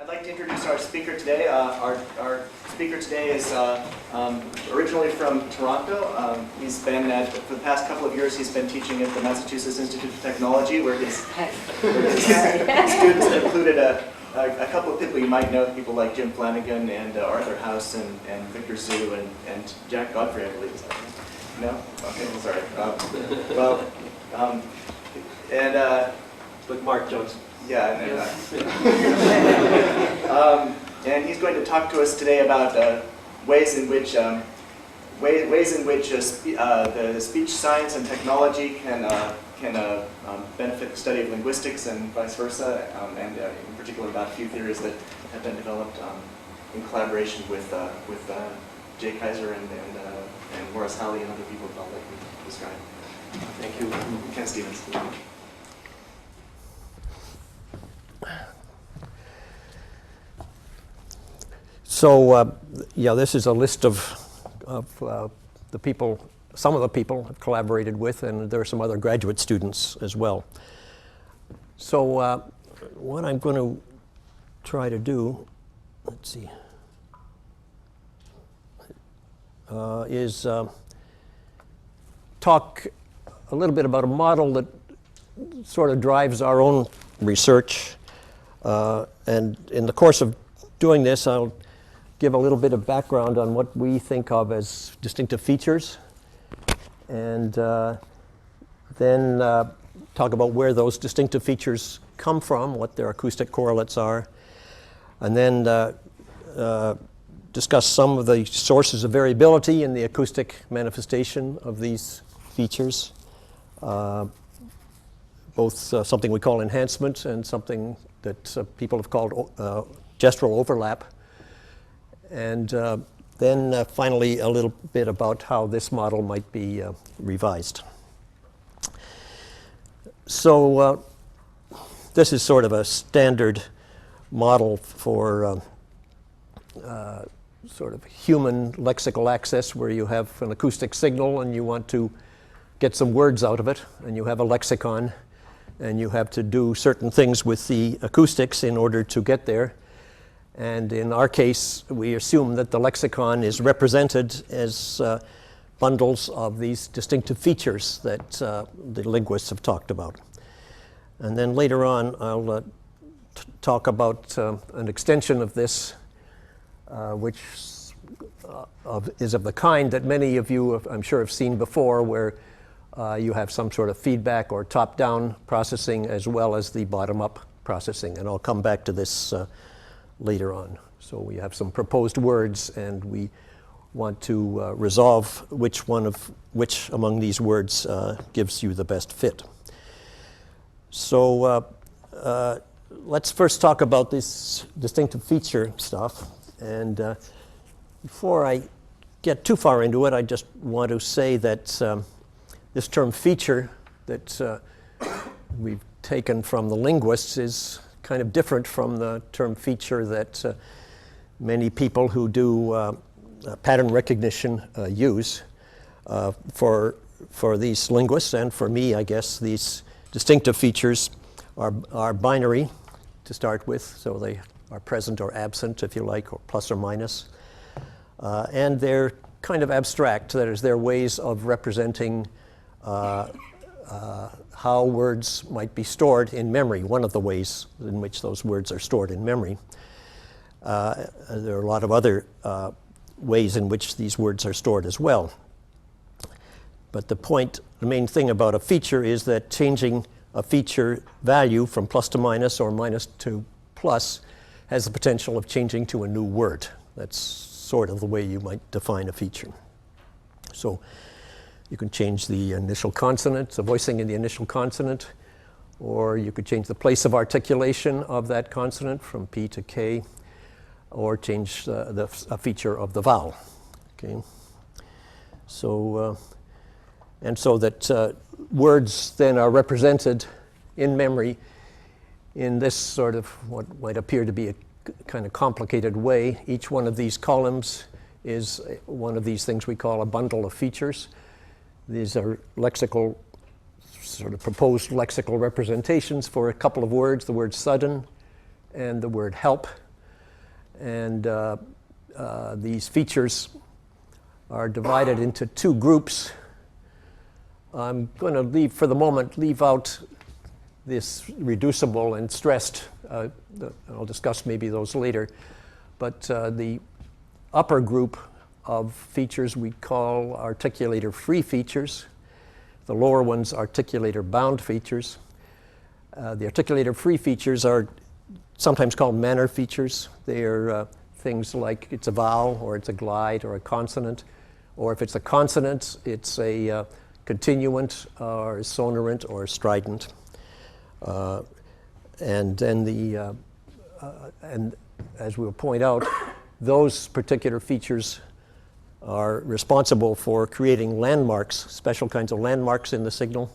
I'd like to introduce our speaker today. Our speaker today is originally from Toronto. He's been for the past couple of years, he's been teaching at the Massachusetts Institute of Technology, where his students included a couple of people you might know, people like Jim Flanagan and Arthur House and Victor Zhu and Jack Godfrey, I believe. Is that right? No? Okay, sorry. Like Mark Johnson. Yeah, and he's going to talk to us today about ways in which the speech science and technology can benefit the study of linguistics and vice versa, and in particular about a few theories that have been developed in collaboration with Jay Kaiser and Morris Halley and other people like we described. Thank you, Ken Stevens. So, this is a list of the people, some of the people I've collaborated with, and there are some other graduate students as well. So, what I'm going to try to do, let's see, is talk a little bit about a model that sort of drives our own research. And in the course of doing this, I'll give a little bit of background on what we think of as distinctive features, and then talk about where those distinctive features come from, what their acoustic correlates are, and then discuss some of the sources of variability in the acoustic manifestation of these features, both something we call enhancement and something that people have called gestural overlap. And then finally a little bit about how this model might be revised. So this is sort of a standard model for sort of human lexical access, where you have an acoustic signal and you want to get some words out of it, and you have a lexicon, and you have to do certain things with the acoustics in order to get there. And in our case, we assume that the lexicon is represented as bundles of these distinctive features that the linguists have talked about. And then later on, I'll talk about an extension of this, which is of the kind that many of you, I'm sure, have seen before, where you have some sort of feedback or top-down processing as well as the bottom-up processing. And I'll come back to this later on. So we have some proposed words, and we want to resolve which among these words gives you the best fit. So let's first talk about this distinctive feature stuff. And before I get too far into it, I just want to say that this term feature that we've taken from the linguists is kind of different from the term feature that many people who do pattern recognition use. For these linguists, and for me, I guess, these distinctive features are binary to start with, so they are present or absent, if you like, or plus or minus. And they're kind of abstract. That is, they're ways of representing how words might be stored in memory, one of the ways in which those words are stored in memory. There are a lot of other ways in which these words are stored as well. But the main thing about a feature is that changing a feature value from plus to minus or minus to plus has the potential of changing to a new word. That's sort of the way you might define a feature. So you can change the initial consonant, the voicing in the initial consonant, or you could change the place of articulation of that consonant from P to K, or change a feature of the vowel. Okay. So, and so that words then are represented in memory in this sort of what might appear to be a kind of complicated way. Each one of these columns is one of these things we call a bundle of features. These are lexical, sort of proposed lexical representations for a couple of words, the word sudden and the word help. And these features are divided into two groups. I'm going to for the moment, leave out this reducible and stressed. I'll discuss maybe those later. But the upper group of features we call articulator-free features. The lower ones, articulator-bound features. The articulator-free features are sometimes called manner features. They are things like it's a vowel, or it's a glide, or a consonant. Or if it's a consonant, it's a continuant, or a sonorant, or a strident. And then and as we'll point out, those particular features are responsible for creating landmarks, special kinds of landmarks in the signal.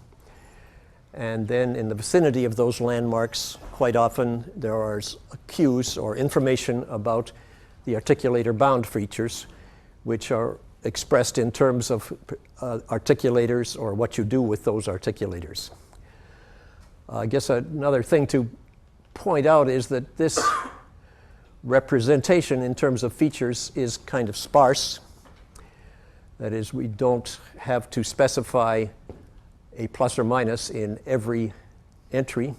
And then in the vicinity of those landmarks, quite often there are cues or information about the articulator-bound features, which are expressed in terms of articulators or what you do with those articulators. I guess another thing to point out is that this representation in terms of features is kind of sparse. That is, we don't have to specify a plus or minus in every entry.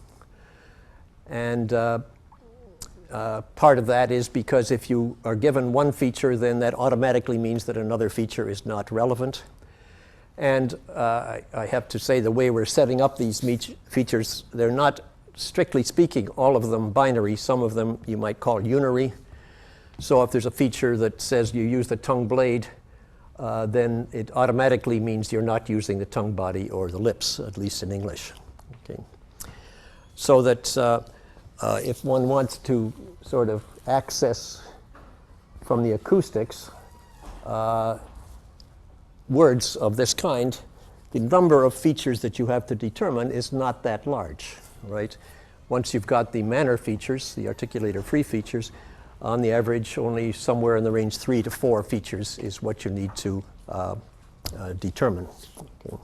And part of that is because if you are given one feature, then that automatically means that another feature is not relevant. And I have to say, the way we're setting up these features, they're not, strictly speaking, all of them binary. Some of them you might call unary. So if there's a feature that says you use the tongue blade, then it automatically means you're not using the tongue body or the lips, at least in English. Okay. So that if one wants to sort of access from the acoustics words of this kind, the number of features that you have to determine is not that large, right? Once you've got the manner features, the articulator-free features, on the average, only somewhere in the range 3 to 4 features is what you need to determine. Okay.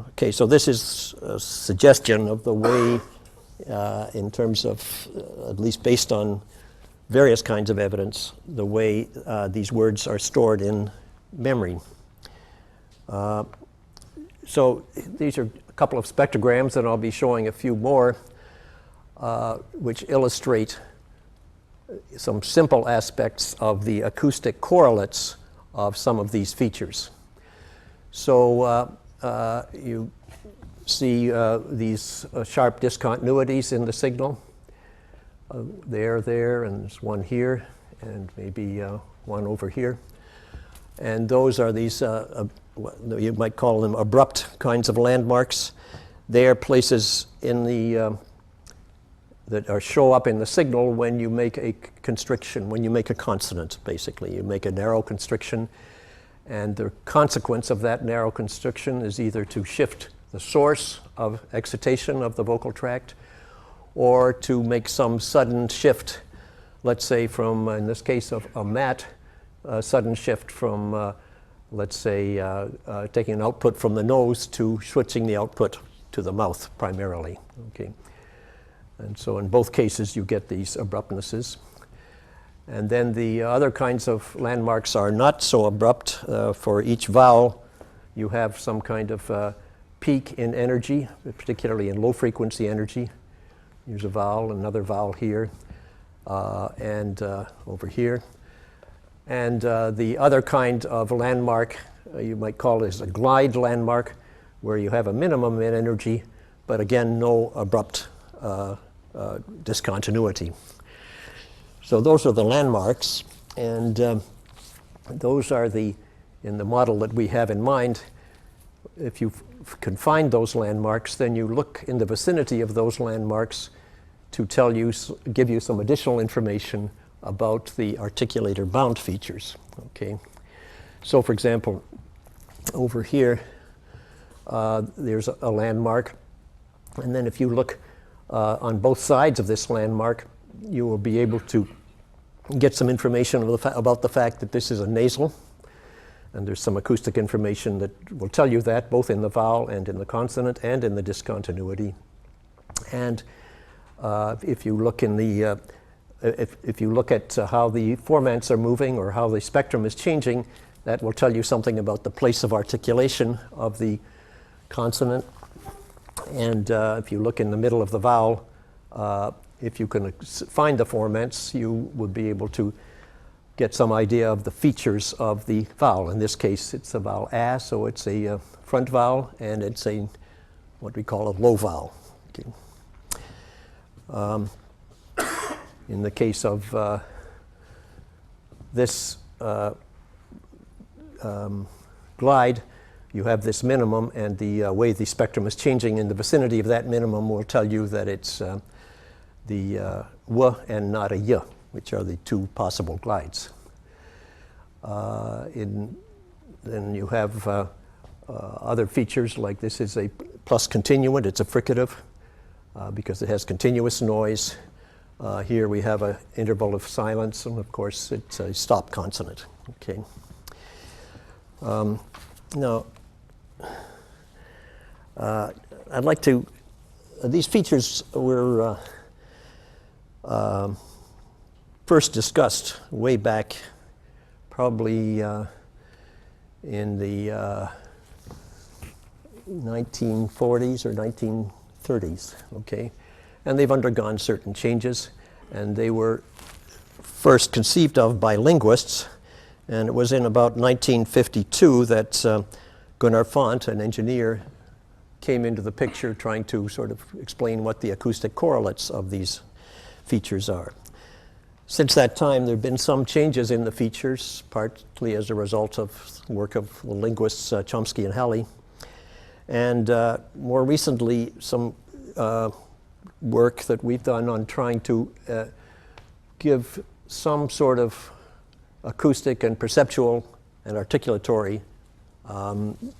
Okay, so this is a suggestion of the way, in terms of, at least based on various kinds of evidence, the way these words are stored in memory. So these are a couple of spectrograms, and I'll be showing a few more, which illustrate some simple aspects of the acoustic correlates of some of these features. So you see these sharp discontinuities in the signal. There, and there's one here, and maybe one over here. And those are these, you might call them abrupt kinds of landmarks. They are places in the that show up in the signal when you make a constriction, when you make a consonant, basically. You make a narrow constriction, and the consequence of that narrow constriction is either to shift the source of excitation of the vocal tract, or to make some sudden shift, let's say from, in this case of a mat, a sudden shift from, let's say, taking an output from the nose to switching the output to the mouth primarily. Okay. And so in both cases, you get these abruptnesses. And then the other kinds of landmarks are not so abrupt. For each vowel, you have some kind of peak in energy, particularly in low frequency energy. Here's a vowel, another vowel here, and over here. And the other kind of landmark, you might call it a glide landmark, where you have a minimum in energy, but again, no abrupt discontinuity. So those are the landmarks, and those are in the model that we have in mind, if you can find those landmarks, then you look in the vicinity of those landmarks to give you some additional information about the articulator-bound features. Okay, so for example, over here, there's a landmark, and then if you look on both sides of this landmark, you will be able to get some information about the fact that this is a nasal, and there's some acoustic information that will tell you that, both in the vowel and in the consonant and in the discontinuity. And If you look in the if you look at how the formants are moving or how the spectrum is changing, that will tell you something about the place of articulation of the consonant. And if you look in the middle of the vowel, if you can find the formants, you would be able to get some idea of the features of the vowel. In this case, it's a vowel a, so it's a front vowel, and it's a what we call a low vowel. Okay. In the case of this glide, you have this minimum, and the way the spectrum is changing in the vicinity of that minimum will tell you that it's the w and not a y, which are the two possible glides. Then you have other features, like this is a plus continuant. It's a fricative because it has continuous noise. Here we have an interval of silence, and of course it's a stop consonant. Okay. Now, I'd like to, these features were first discussed way back probably in the 1940s or 1930s, okay? And they've undergone certain changes, and they were first conceived of by linguists, and it was in about 1952 that Gunnar Font, an engineer, came into the picture trying to sort of explain what the acoustic correlates of these features are. Since that time, there have been some changes in the features, partly as a result of work of the linguists Chomsky and Halley, and more recently, some work that we've done on trying to give some sort of acoustic and perceptual and articulatory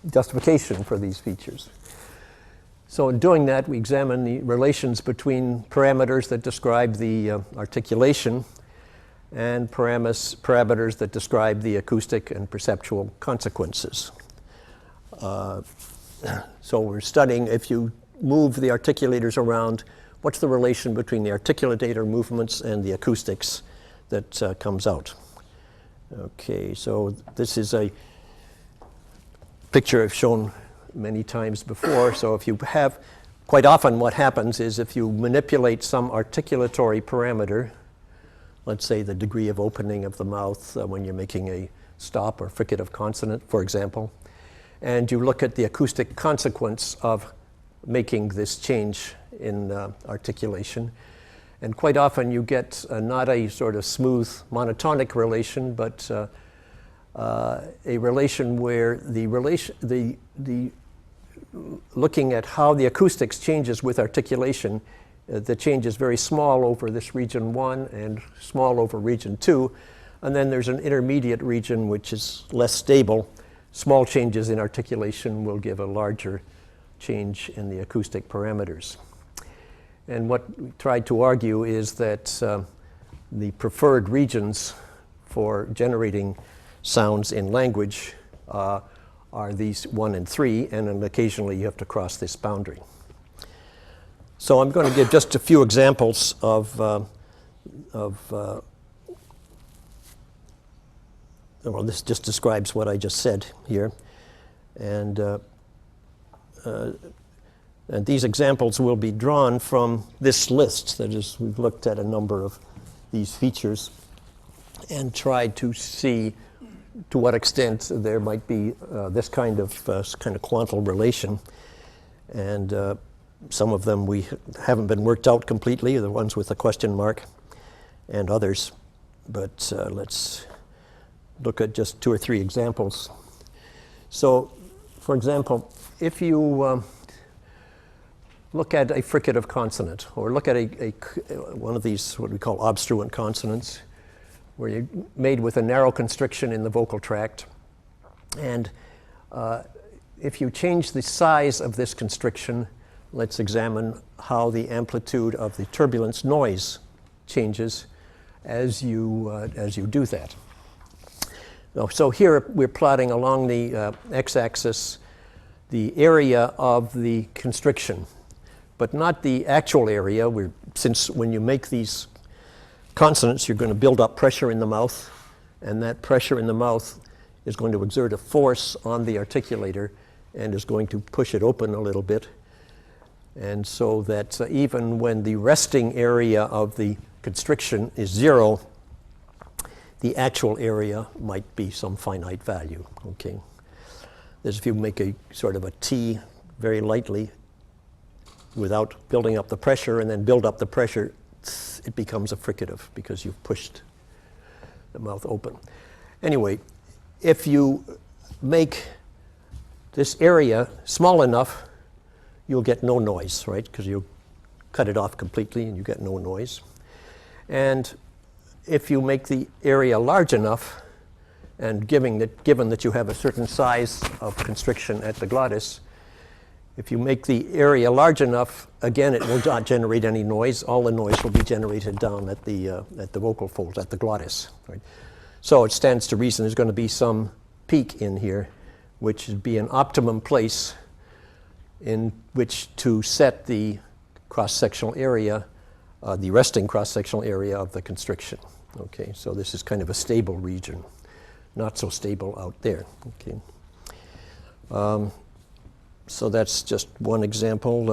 justification for these features. So in doing that, we examine the relations between parameters that describe the articulation and parameters that describe the acoustic and perceptual consequences. So we're studying, if you move the articulators around, what's the relation between the articulator movements and the acoustics that comes out. Okay, so this is a picture I've shown many times before. So if you have, quite often what happens is if you manipulate some articulatory parameter, let's say the degree of opening of the mouth when you're making a stop or fricative consonant, for example, and you look at the acoustic consequence of making this change in articulation. And quite often you get not a sort of smooth monotonic relation, but a relation where looking at how the acoustics changes with articulation, the change is very small over this region 1 and small over region 2. And then there's an intermediate region which is less stable. Small changes in articulation will give a larger change in the acoustic parameters. And what we tried to argue is that the preferred regions for generating sounds in language are these 1 and 3, and then occasionally you have to cross this boundary. So I'm going to give just a few examples of well, this just describes what I just said here. And these examples will be drawn from this list. That is, we've looked at a number of these features and tried to see to what extent there might be this kind of quantal relation. And some of them we haven't been worked out completely, the ones with a question mark, and others. But let's look at just 2 or 3 examples. So, for example, if you look at a fricative consonant, or look at one of these, what we call obstruent consonants, where you're made with a narrow constriction in the vocal tract. And if you change the size of this constriction, let's examine how the amplitude of the turbulence noise changes as you do that. So here we're plotting along the x-axis the area of the constriction. but not the actual area. Since when you make these consonants, you're going to build up pressure in the mouth, and that pressure in the mouth is going to exert a force on the articulator and is going to push it open a little bit. And so that even when the resting area of the constriction is 0, the actual area might be some finite value. Okay. As if you make a sort of a T very lightly without building up the pressure and then build up the pressure, it becomes a fricative because you've pushed the mouth open. Anyway, if you make this area small enough, you'll get no noise, right? Because you cut it off completely and you get no noise. And if you make the area large enough, and given that you have a certain size of constriction at the glottis, if you make the area large enough, again, it will not generate any noise. All the noise will be generated down at the vocal folds, at the glottis. Right? So it stands to reason there's going to be some peak in here, which would be an optimum place in which to set the cross-sectional area, the resting cross-sectional area of the constriction. Okay, so this is kind of a stable region, not so stable out there. Okay, so that's just one example.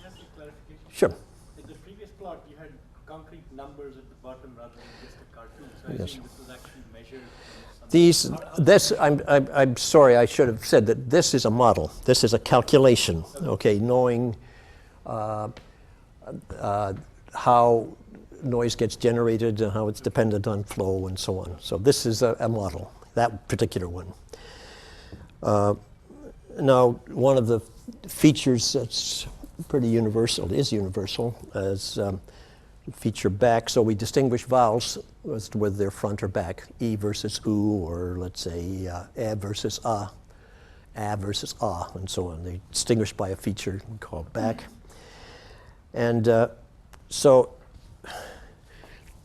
Just a clarification. Sure. In the previous plot, you had concrete numbers at the bottom rather than just a cartoon. So I Yes. think this was actually measured. I'm sorry, I should have said that this is a model. This is a calculation, okay, knowing how noise gets generated and how it's dependent on flow and so on. So this is a model, that particular one. Now, one of the features that's pretty universal, is universal, is feature back. So we distinguish vowels as to whether they're front or back, E versus U, or let's say A versus A versus A, and so on. They're distinguished by a feature called back. And so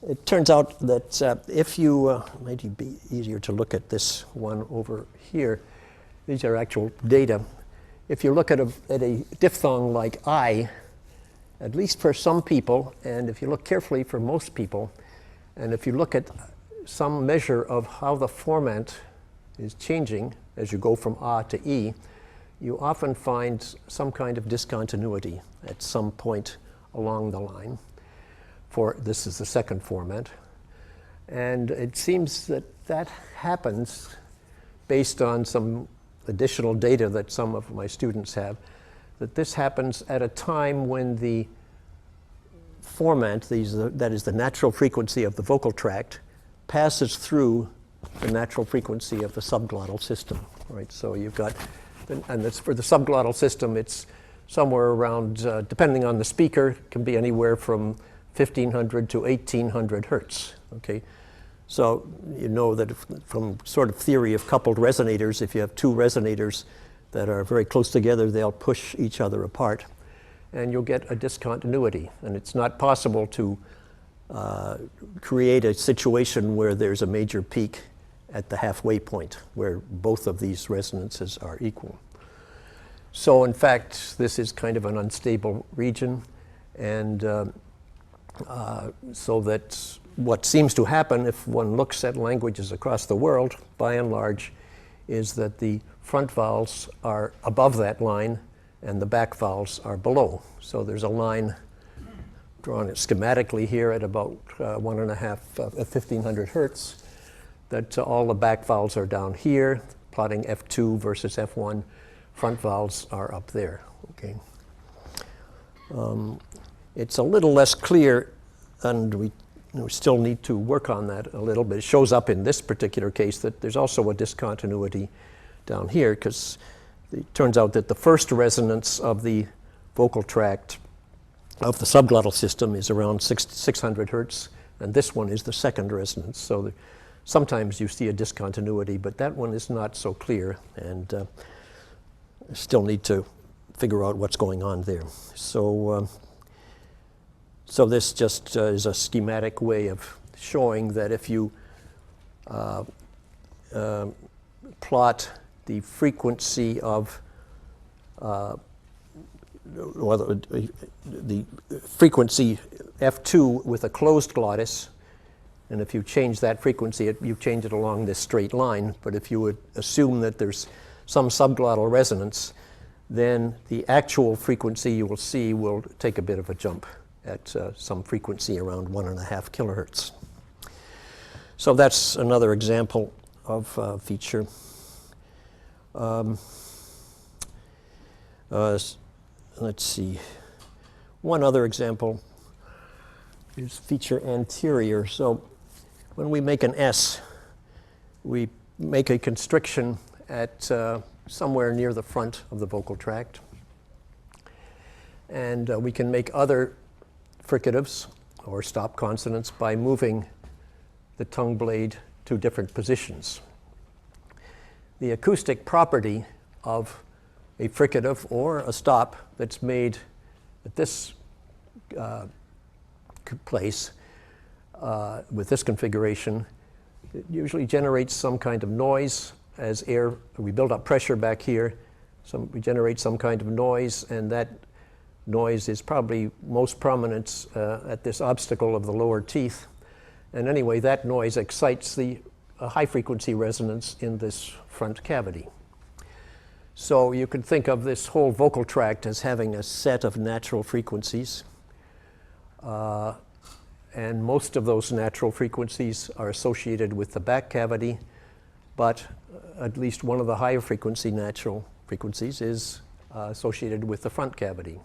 it turns out that if you, might be easier to look at this one over here. These are actual data. If you look at a diphthong like I, at least for some people, and if you look carefully for most people, and if you look at some measure of how the formant is changing as you go from A to E, you often find some kind of discontinuity at some point along the line. This is the second formant. And it seems that that happens based on some additional data that some of my students have, that this happens at a time when the formant, that is the natural frequency of the vocal tract, passes through the natural frequency of the subglottal system, right? So you've got, and it's for the subglottal system, it's somewhere around, depending on the speaker, can be anywhere from 1500 to 1800 hertz, okay? So you know that from sort of theory of coupled resonators, if you have two resonators that are very close together, they'll push each other apart, and you'll get a discontinuity. And it's not possible to create a situation where there's a major peak at the halfway point, where both of these resonances are equal. So in fact, this is kind of an unstable region, and so that what seems to happen if one looks at languages across the world, by and large, is that the front vowels are above that line and the back vowels are below. So there's a line drawn schematically here at about 1500 hertz, that all the back vowels are down here, plotting F2 versus F1, front vowels are up there, okay? It's a little less clear, and we still need to work on that a little bit. It shows up in this particular case that there's also a discontinuity down here, because it turns out that the first resonance of the vocal tract of the subglottal system is around 600 hertz, and this one is the second resonance. So sometimes you see a discontinuity, but that one is not so clear, and still need to figure out what's going on there. So this just is a schematic way of showing that if you plot the frequency of well, the frequency F2 with a closed glottis, and if you change that frequency, you change it along this straight line. But if you would assume that there's some subglottal resonance, then the actual frequency you will see will take a bit of a jump at some frequency around 1.5 kilohertz. So that's another example of feature. Let's see. One other example is feature anterior. So when we make an S, we make a constriction at somewhere near the front of the vocal tract. And we can make other fricatives or stop consonants by moving the tongue blade to different positions. The acoustic property of a fricative or a stop that's made at this place with this configuration, it usually generates some kind of noise as air, we build up pressure back here, we generate some kind of noise, and that noise is probably most prominent at this obstacle of the lower teeth. And anyway, that noise excites the high frequency resonance in this front cavity. So you can think of this whole vocal tract as having a set of natural frequencies. And most of those natural frequencies are associated with the back cavity, but at least one of the higher frequency natural frequencies is associated with the front cavity.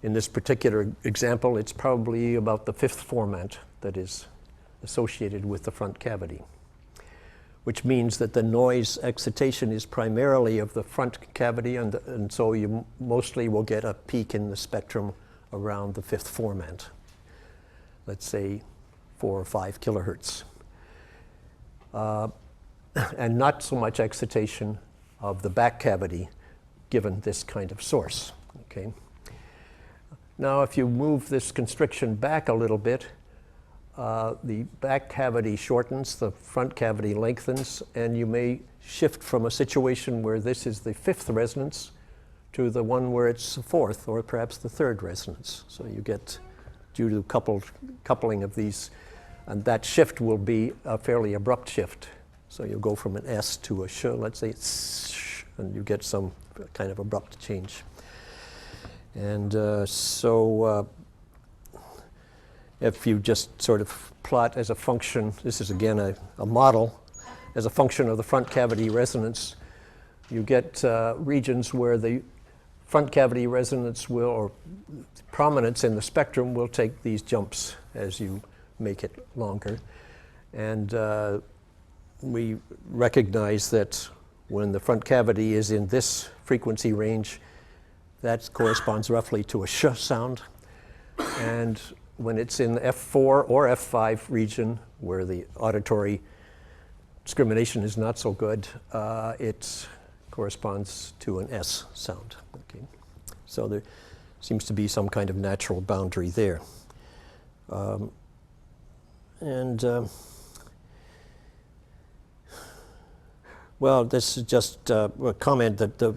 In this particular example, it's probably about the fifth formant that is associated with the front cavity, which means that the noise excitation is primarily of the front cavity, and so you mostly will get a peak in the spectrum around the fifth formant, let's say 4 or 5 kilohertz. And not so much excitation of the back cavity given this kind of source. Okay. Now if you move this constriction back a little bit, the back cavity shortens, the front cavity lengthens, and you may shift from a situation where this is the fifth resonance to the one where it's the fourth or perhaps the third resonance. So you get, due to coupling of these, and that shift will be a fairly abrupt shift. So you'll go from an S to a sh, let's say it's sh, and you get some kind of abrupt change. And if you just sort of plot as a function, this is again a model, as a function of the front cavity resonance, you get regions where the front cavity resonance will, or prominence in the spectrum will take these jumps as you make it longer. And we recognize that when the front cavity is in this frequency range, that corresponds roughly to a sh sound. And when it's in the F4 or F5 region, where the auditory discrimination is not so good, it corresponds to an S sound. Okay. So there seems to be some kind of natural boundary there. Well, this is just a comment that the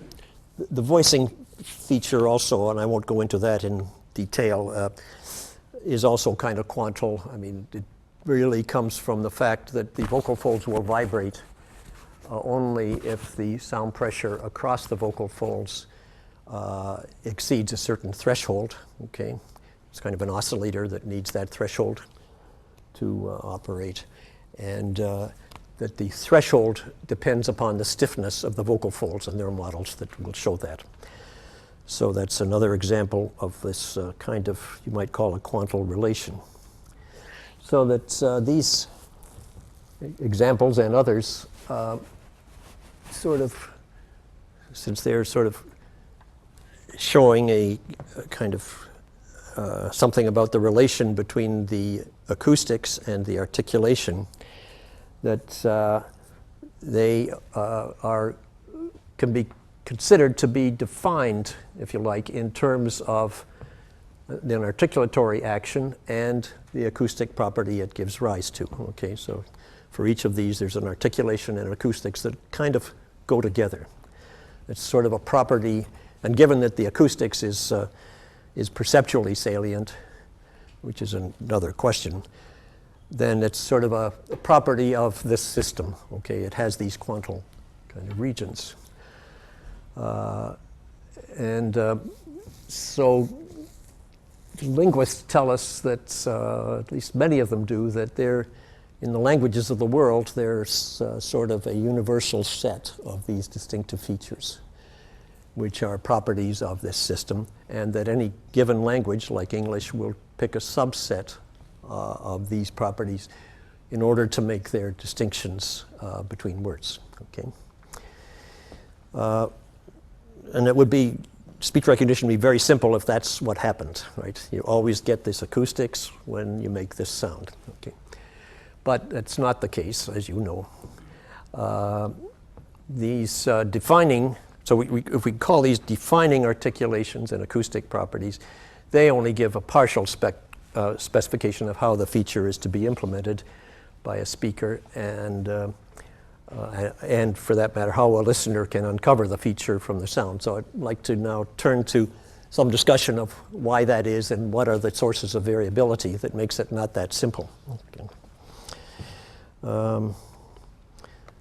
voicing feature also, and I won't go into that in detail, is also kind of quantal. I mean, it really comes from the fact that the vocal folds will vibrate only if the sound pressure across the vocal folds exceeds a certain threshold. Okay, it's kind of an oscillator that needs that threshold to operate, and that the threshold depends upon the stiffness of the vocal folds, and there are models that will show that. So that's another example of this kind of, you might call a quantal relation. So that these examples and others sort of, since they're sort of showing a kind of something about the relation between the acoustics and the articulation, that they can be considered to be defined, if you like, in terms of an articulatory action and the acoustic property it gives rise to. Okay, so for each of these, there's an articulation and acoustics that kind of go together. It's sort of a property And given that the acoustics is perceptually salient, which is another question, then it's sort of a property of this system. Okay, it has these quantal kind of regions. So linguists tell us that, at least many of them do, that in the languages of the world, there's sort of a universal set of these distinctive features, which are properties of this system, and that any given language, like English, will pick a subset of these properties in order to make their distinctions between words. Okay, and it would be speech recognition would be very simple if that's what happened, right? You always get this acoustics when you make this sound. Okay, but that's not the case, as you know. These defining, so if we call these defining articulations and acoustic properties, they only give a partial specification of how the feature is to be implemented by a speaker, and for that matter, how a listener can uncover the feature from the sound. So I'd like to now turn to some discussion of why that is and what are the sources of variability that makes it not that simple. Okay.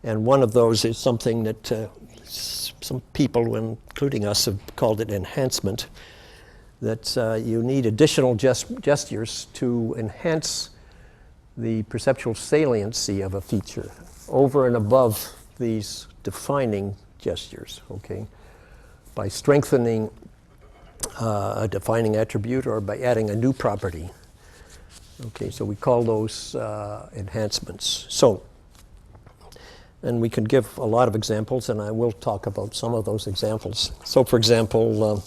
And one of those is something that some people, including us, have called it enhancement, that you need additional gestures to enhance the perceptual saliency of a feature over and above these defining gestures, okay, by strengthening a defining attribute or by adding a new property. Okay, so we call those enhancements. So, and we can give a lot of examples, and I will talk about some of those examples. So, for example, well,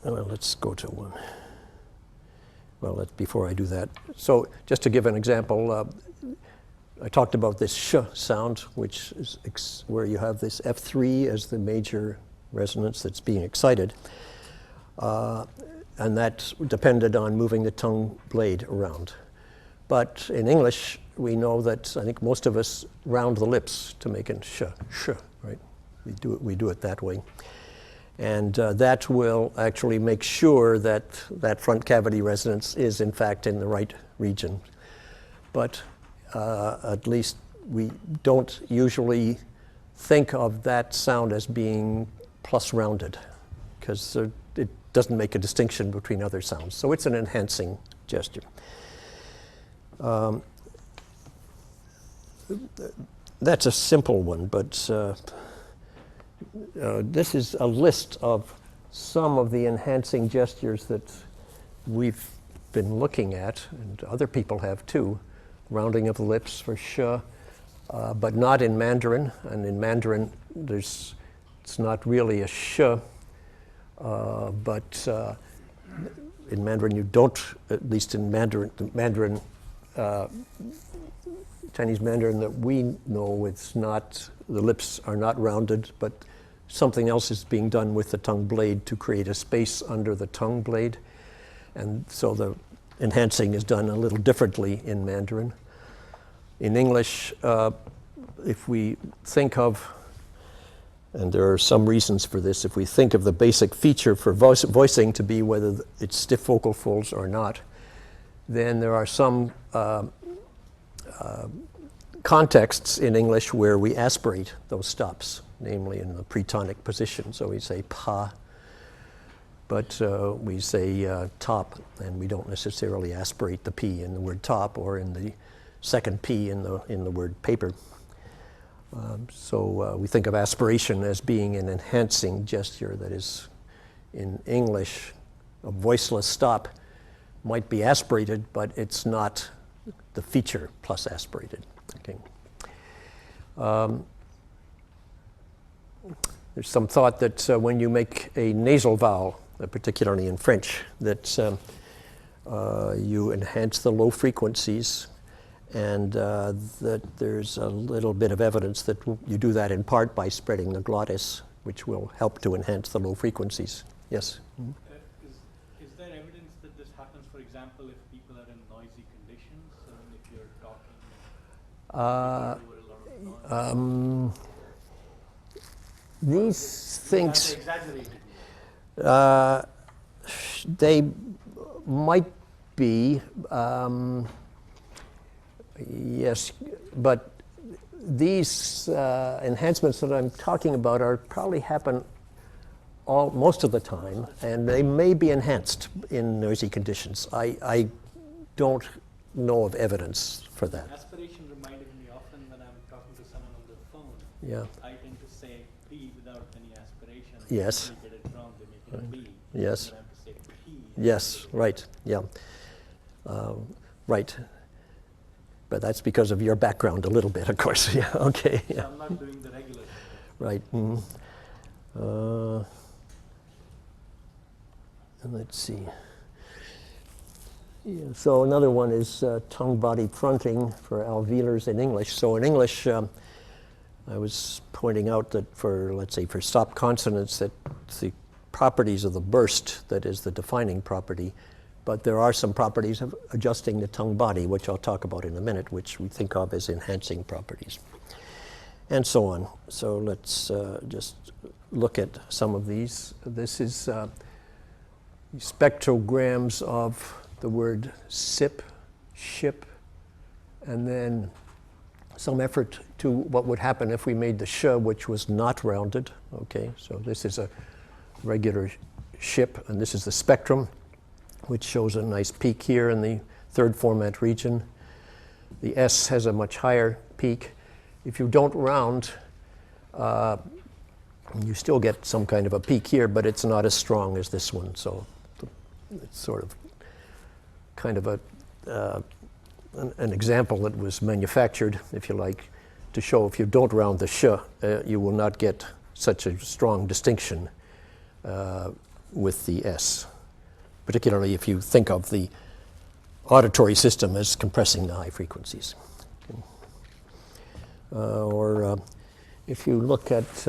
let's go to one. Well, before I do that, so just to give an example, I talked about this sh sound, which is where you have this F3 as the major resonance that's being excited. And that depended on moving the tongue blade around. But in English, we know that I think most of us round the lips to make it sh, right? We do it that way. And that will actually make sure that that front cavity resonance is in fact in the right region. But at least we don't usually think of that sound as being plus rounded, because it doesn't make a distinction between other sounds. So it's an enhancing gesture. That's a simple one, but this is a list of some of the enhancing gestures that we've been looking at, and other people have too. Rounding of the lips for sh, but not in Mandarin. And in Mandarin, it's not really a sh, but in Mandarin you don't, at least in Mandarin, Chinese Mandarin that we know, it's not, the lips are not rounded, but something else is being done with the tongue blade to create a space under the tongue blade. And so the enhancing is done a little differently in Mandarin. In English, if we think of, and there are some reasons for this, if we think of the basic feature for voicing to be whether it's stiff vocal folds or not, then there are some contexts in English where we aspirate those stops, namely in the pretonic position. So we say pa, but we say top, and we don't necessarily aspirate the P in the word top or in the second P in the word paper. So we think of aspiration as being an enhancing gesture. That is, in English, a voiceless stop might be aspirated, but it's not the feature plus aspirated. Okay. There's some thought that when you make a nasal vowel, particularly in French, that you enhance the low frequencies, and that there's a little bit of evidence that you do that in part by spreading the glottis, which will help to enhance the low frequencies. Yes? Mm-hmm. Is there evidence that this happens, for example, if people are in noisy conditions, if you're talking, over a lot of noise? these That's things, exaggerated. they might be, yes, but these enhancements that I'm talking about are probably happen most of the time, and they may be enhanced in noisy conditions. I don't know of evidence for that. Aspiration reminded me often when I'm talking to someone on the phone. Yeah. I tend to say P without any aspiration. Yes. When they get it wrong, they make it B. Yes. Then I have to say P. Yes, right, yeah. Right. But that's because of your background a little bit, of course. Yeah, okay. So Yeah. I'm not doing the regular thing. Right. And let's see. Yeah, so another one is tongue-body fronting for alveolars in English. So in English, I was pointing out that for, let's say, for stop consonants, that the properties of the burst, that is the defining property, but there are some properties of adjusting the tongue body, which I'll talk about in a minute, which we think of as enhancing properties, and so on. So let's just look at some of these. This is spectrograms of the word sip, ship, and then some effort to what would happen if we made the sh, which was not rounded. Okay, so this is a regular ship, and this is the spectrum, which shows a nice peak here in the third format region. The S has a much higher peak. If you don't round, you still get some kind of a peak here, but it's not as strong as this one. So it's sort of kind of an example that was manufactured, if you like, to show if you don't round the sh, you will not get such a strong distinction with the S, particularly if you think of the auditory system as compressing the high frequencies. Okay. Or if you look at,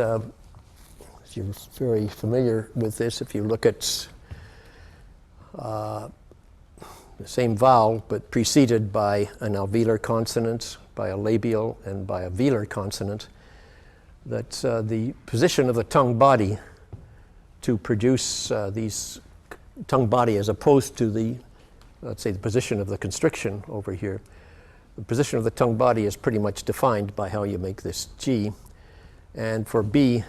you're very familiar with this, if you look at the same vowel but preceded by an alveolar consonant, by a labial, and by a velar consonant, that the position of the tongue body to produce these tongue body as opposed to the, let's say, the position of the constriction over here, the position of the tongue body is pretty much defined by how you make this G. And for B,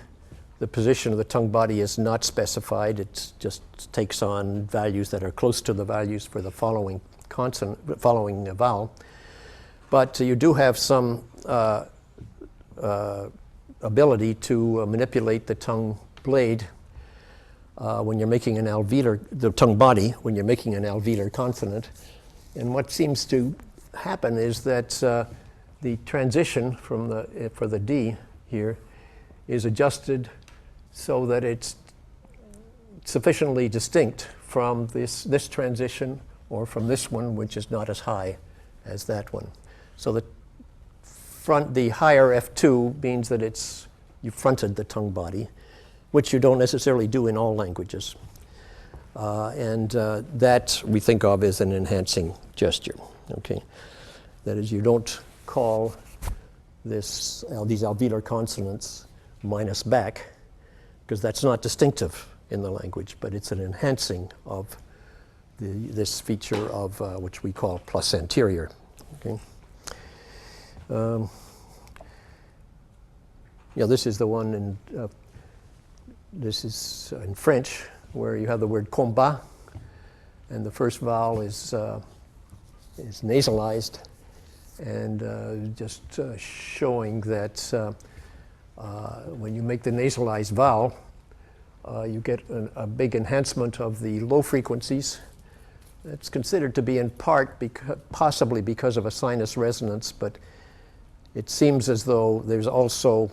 the position of the tongue body is not specified. It just takes on values that are close to the values for the following consonant, following vowel. But you do have some ability to manipulate the tongue blade when you're making an alveolar, the tongue body, when you're making an alveolar consonant. And what seems to happen is that the transition from for the D here is adjusted so that it's sufficiently distinct from this transition or from this one, which is not as high as that one. So the higher F2 means that you fronted the tongue body, which you don't necessarily do in all languages. And that we think of as an enhancing gesture. Okay, that is, you don't call these alveolar consonants minus back, because that's not distinctive in the language, but it's an enhancing of this feature of which we call plus anterior. Okay. This is the one in this is in French, where you have the word combat, and the first vowel is nasalized, and just showing that when you make the nasalized vowel, you get a big enhancement of the low frequencies. It's considered to be in part possibly because of a sinus resonance, but it seems as though there's also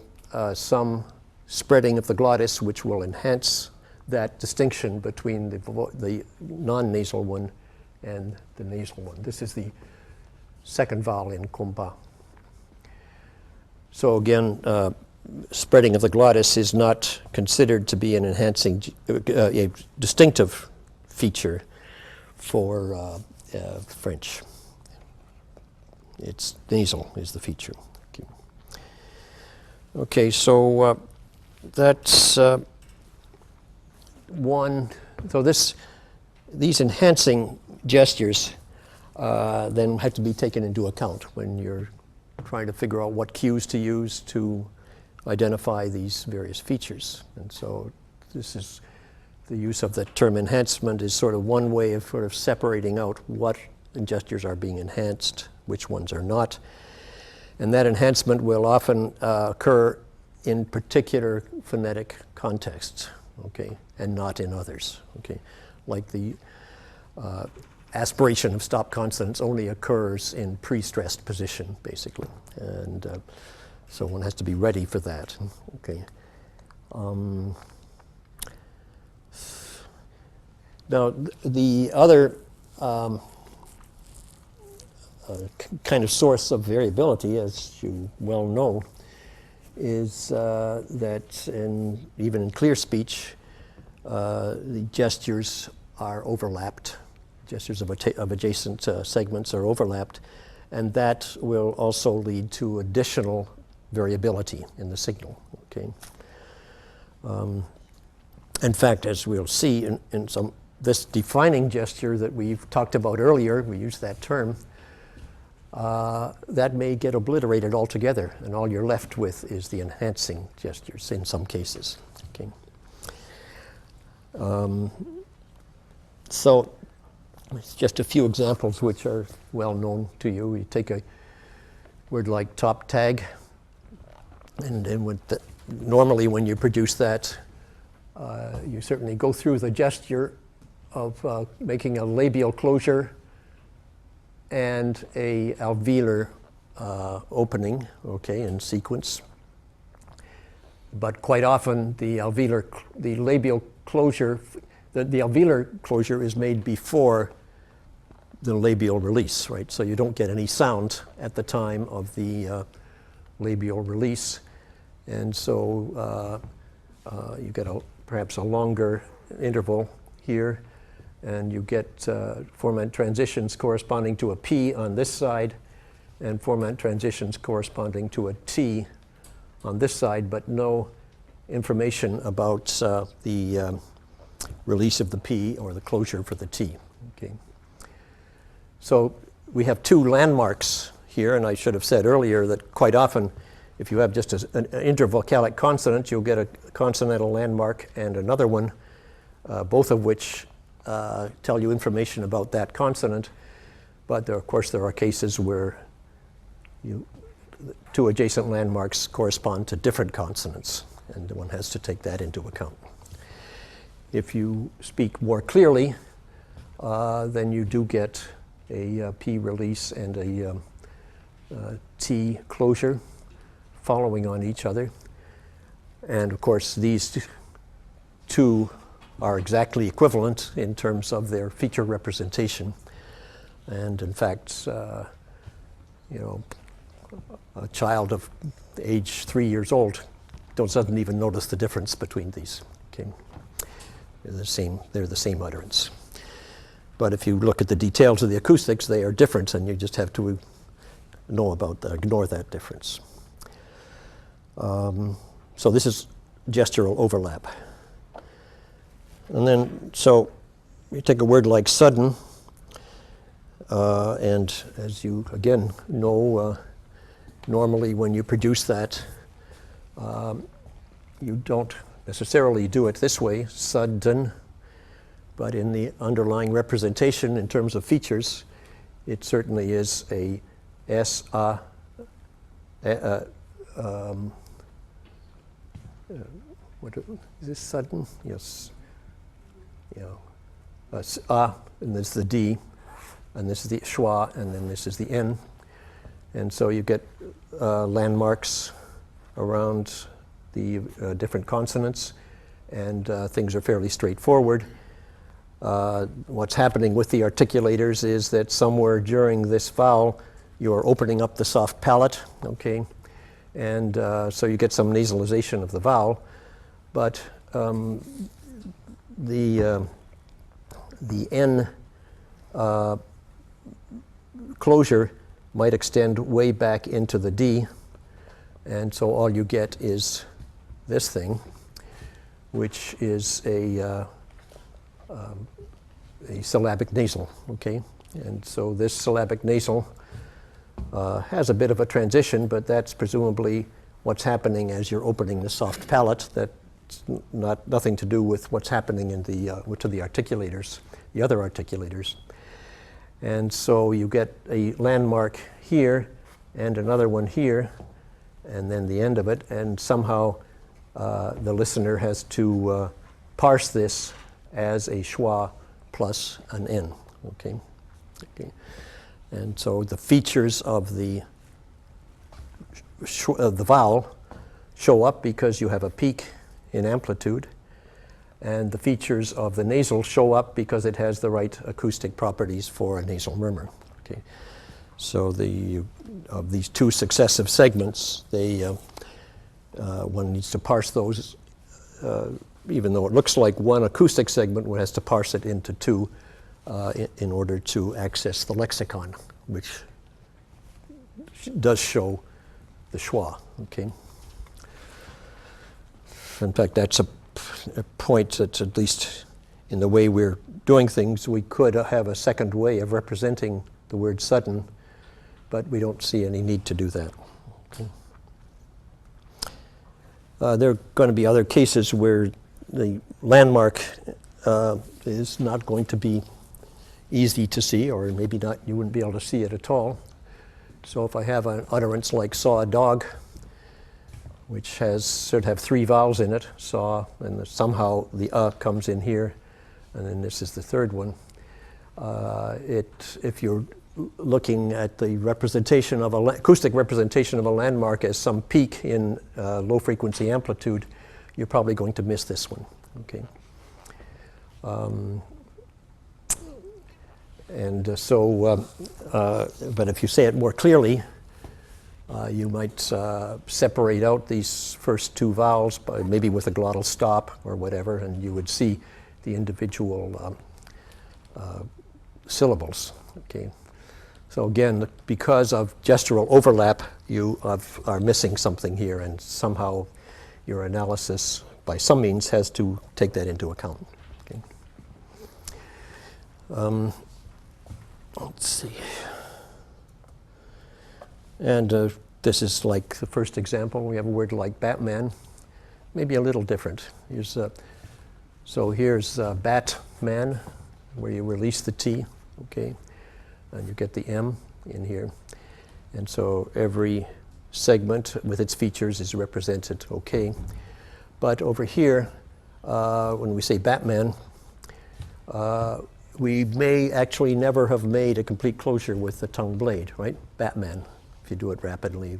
some spreading of the glottis, which will enhance that distinction between the non-nasal one and the nasal one. This is the second vowel in combat. So again, spreading of the glottis is not considered to be an enhancing, a distinctive feature for French. It's nasal is the feature. Okay, so that's one. So these enhancing gestures then have to be taken into account when you're trying to figure out what cues to use to identify these various features. And so this is the use of the term enhancement is sort of one way of sort of separating out what gestures are being enhanced, which ones are not. And that enhancement will often occur in particular phonetic contexts, okay, and not in others, okay. Like the aspiration of stop consonants only occurs in pre-stressed position, basically. And so one has to be ready for that, okay. Now, the other kind of source of variability, as you well know, is that even in clear speech, the gestures are overlapped. Gestures of adjacent segments are overlapped, and that will also lead to additional variability in the signal, okay. In fact, as we'll see in this defining gesture that we've talked about earlier, we used that term, that may get obliterated altogether, and all you're left with is the enhancing gestures in some cases, okay. So it's just a few examples which are well known to you. You take a word like top tag, and normally when you produce that, you certainly go through the gesture of making a labial closure and a alveolar opening, okay, in sequence. But quite often the labial closure, the alveolar closure is made before the labial release, right? So you don't get any sound at the time of the labial release. And so you get perhaps a longer interval here, and you get formant transitions corresponding to a P on this side and formant transitions corresponding to a T on this side, but no information about the release of the P or the closure for the T. Okay. So we have two landmarks here, and I should have said earlier that quite often if you have just an intervocalic consonant, you'll get a consonantal landmark and another one, both of which tell you information about that consonant. But of course there are cases where two adjacent landmarks correspond to different consonants, and one has to take that into account. If you speak more clearly, then you do get a P release and a T closure following on each other. And of course these two are exactly equivalent in terms of their feature representation. And in fact, a child of age 3 years old doesn't even notice the difference between these. Okay. They're the same utterance. But if you look at the details of the acoustics, they are different, and you just have to ignore that difference. So this is gestural overlap. And then, so you take a word like sudden, and as you again know, normally when you produce that, you don't necessarily do it this way, sudden, but in the underlying representation in terms of features, it certainly is a S-A, what is this sudden? Yes. And this is the D, and this is the schwa, and then this is the N. And so you get landmarks around the different consonants, and things are fairly straightforward. What's happening with the articulators is that somewhere during this vowel, you're opening up the soft palate, okay? And so you get some nasalization of the vowel, but the N closure might extend way back into the D, and so all you get is this thing, which is a syllabic nasal, okay? And so this syllabic nasal has a bit of a transition, but that's presumably what's happening as you're opening the soft palate. That's nothing to do with what's happening in to the articulators, the other articulators. And so you get a landmark here and another one here, and then the end of it, and somehow the listener has to parse this as a schwa plus an n, okay? And so the features of the vowel show up because you have a peak in amplitude, and the features of the nasal show up because it has the right acoustic properties for a nasal murmur. Okay, so of these two successive segments, one needs to parse those, even though it looks like one acoustic segment, one has to parse it into two in order to access the lexicon, which does show the schwa. Okay. In fact, that's a point that, at least in the way we're doing things, we could have a second way of representing the word sudden, but we don't see any need to do that. Okay. There are going to be other cases where the landmark is not going to be easy to see, or maybe not, you wouldn't be able to see it at all. So if I have an utterance like saw a dog, which should have three vowels in it, saw, and somehow the comes in here, and then this is the third one. If you're looking at the representation of acoustic representation of a landmark as some peak in low frequency amplitude, you're probably going to miss this one. Okay. But if you say it more clearly, you might separate out these first two vowels, by maybe with a glottal stop or whatever, and you would see the individual syllables. Okay. So again, because of gestural overlap, you are missing something here, and somehow your analysis, by some means, has to take that into account. Okay. Let's see. And this is like the first example. We have a word like Batman, maybe a little different. So here's Batman, where you release the T, okay, and you get the M in here. And so every segment with its features is represented okay. But over here, when we say Batman, we may actually never have made a complete closure with the tongue blade, right? Batman. If you do it rapidly,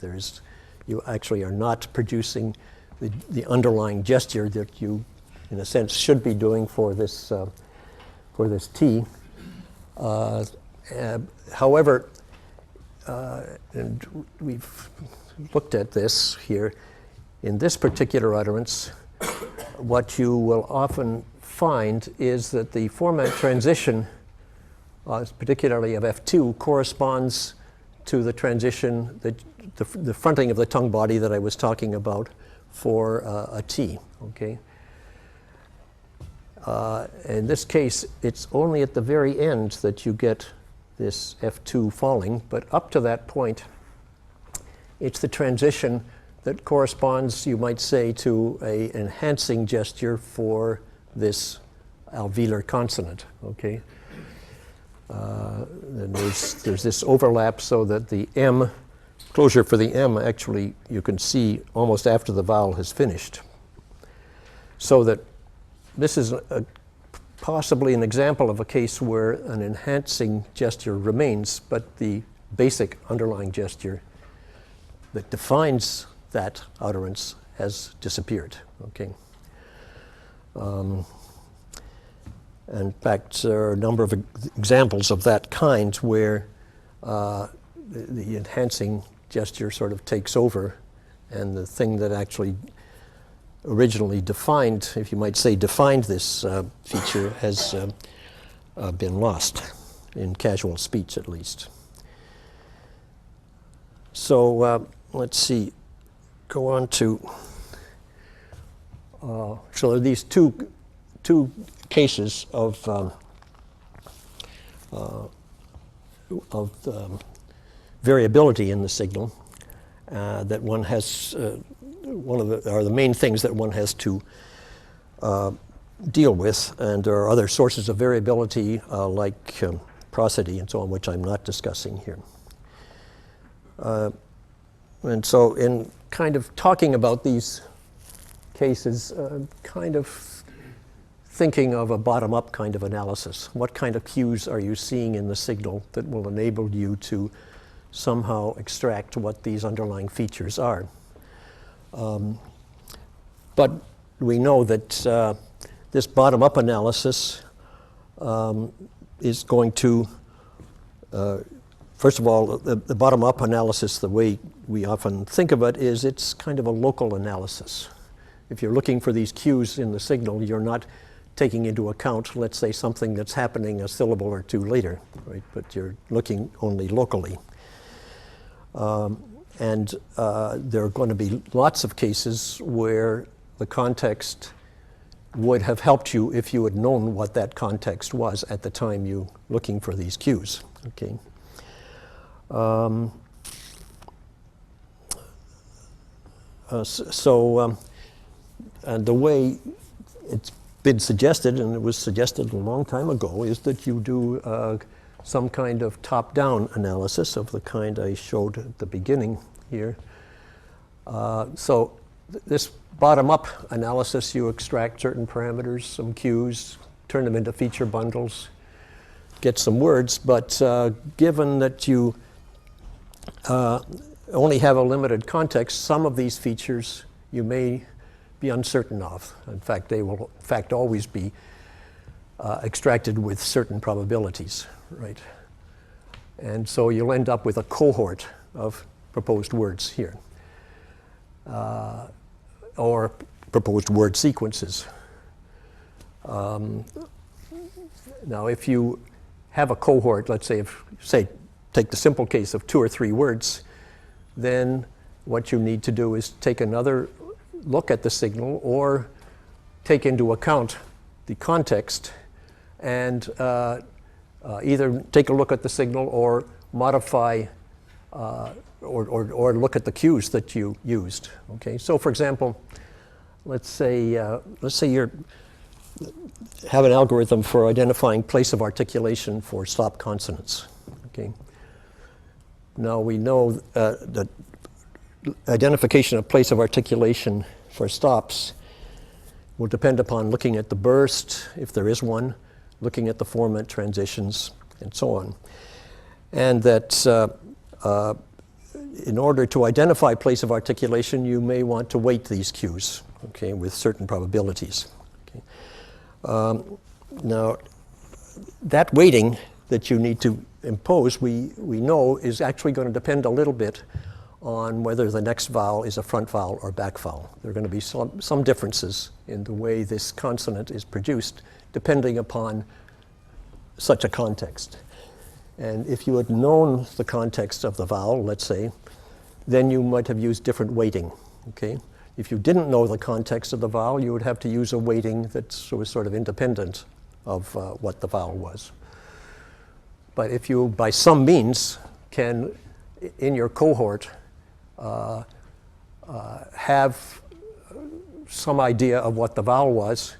you actually are not producing the underlying gesture that you, in a sense, should be doing for this T. However, and we've looked at this here, in this particular utterance, what you will often find is that the format transition, particularly of F2, corresponds to the transition, the fronting of the tongue body that I was talking about for a T, okay? In this case, it's only at the very end that you get this F2 falling, but up to that point, it's the transition that corresponds, you might say, to an enhancing gesture for this alveolar consonant, okay? And there's this overlap so that the M, closure for the M, actually you can see almost after the vowel has finished. So that this is possibly an example of a case where an enhancing gesture remains, but the basic underlying gesture that defines that utterance has disappeared, okay? In fact, there are a number of examples of that kind where the enhancing gesture sort of takes over, and the thing that actually originally defined, if you might say, defined this feature has been lost, in casual speech at least. So let's see, go on to So there are these two cases of variability in the signal that one has, are the main things that one has to deal with, and there are other sources of variability like prosody and so on, which I'm not discussing here. And so in kind of talking about these cases, kind of thinking of a bottom-up kind of analysis. What kind of cues are you seeing in the signal that will enable you to somehow extract what these underlying features are? But we know that this bottom-up analysis is going to, first of all, the bottom-up analysis, the way we often think of it, is it's kind of a local analysis. If you're looking for these cues in the signal, you're not taking into account, let's say, something that's happening a syllable or two later, right? But you're looking only locally. And there are going to be lots of cases where the context would have helped you if you had known what that context was at the time you looking for these cues. Okay. And the way it's been suggested, and it was suggested a long time ago, is that you do some kind of top-down analysis of the kind I showed at the beginning here. So this bottom-up analysis, you extract certain parameters, some cues, turn them into feature bundles, get some words, but given that you only have a limited context, some of these features you may be uncertain of. In fact, they will in fact always be extracted with certain probabilities, right? And so you'll end up with a cohort of proposed words here, or proposed word sequences. Now, if you have a cohort, let's say, take the simple case of 2 or 3 words, then what you need to do is take another look at the signal or take into account the context and either take a look at the signal or modify or look at the cues that you used. Okay, so for example, let's say you have an algorithm for identifying place of articulation for stop consonants. Okay. Now we know that identification of place of articulation for stops will depend upon looking at the burst, if there is one, looking at the formant transitions, and so on. And that in order to identify place of articulation, you may want to weight these cues, okay, with certain probabilities. Okay. Now, that weighting that you need to impose, we know is actually going to depend a little bit on whether the next vowel is a front vowel or back vowel. There are going to be some differences in the way this consonant is produced depending upon such a context. And if you had known the context of the vowel, let's say, then you might have used different weighting, okay? If you didn't know the context of the vowel, you would have to use a weighting that was sort of independent of what the vowel was. But if you, by some means, can, in your cohort, have some idea of what the vowel was,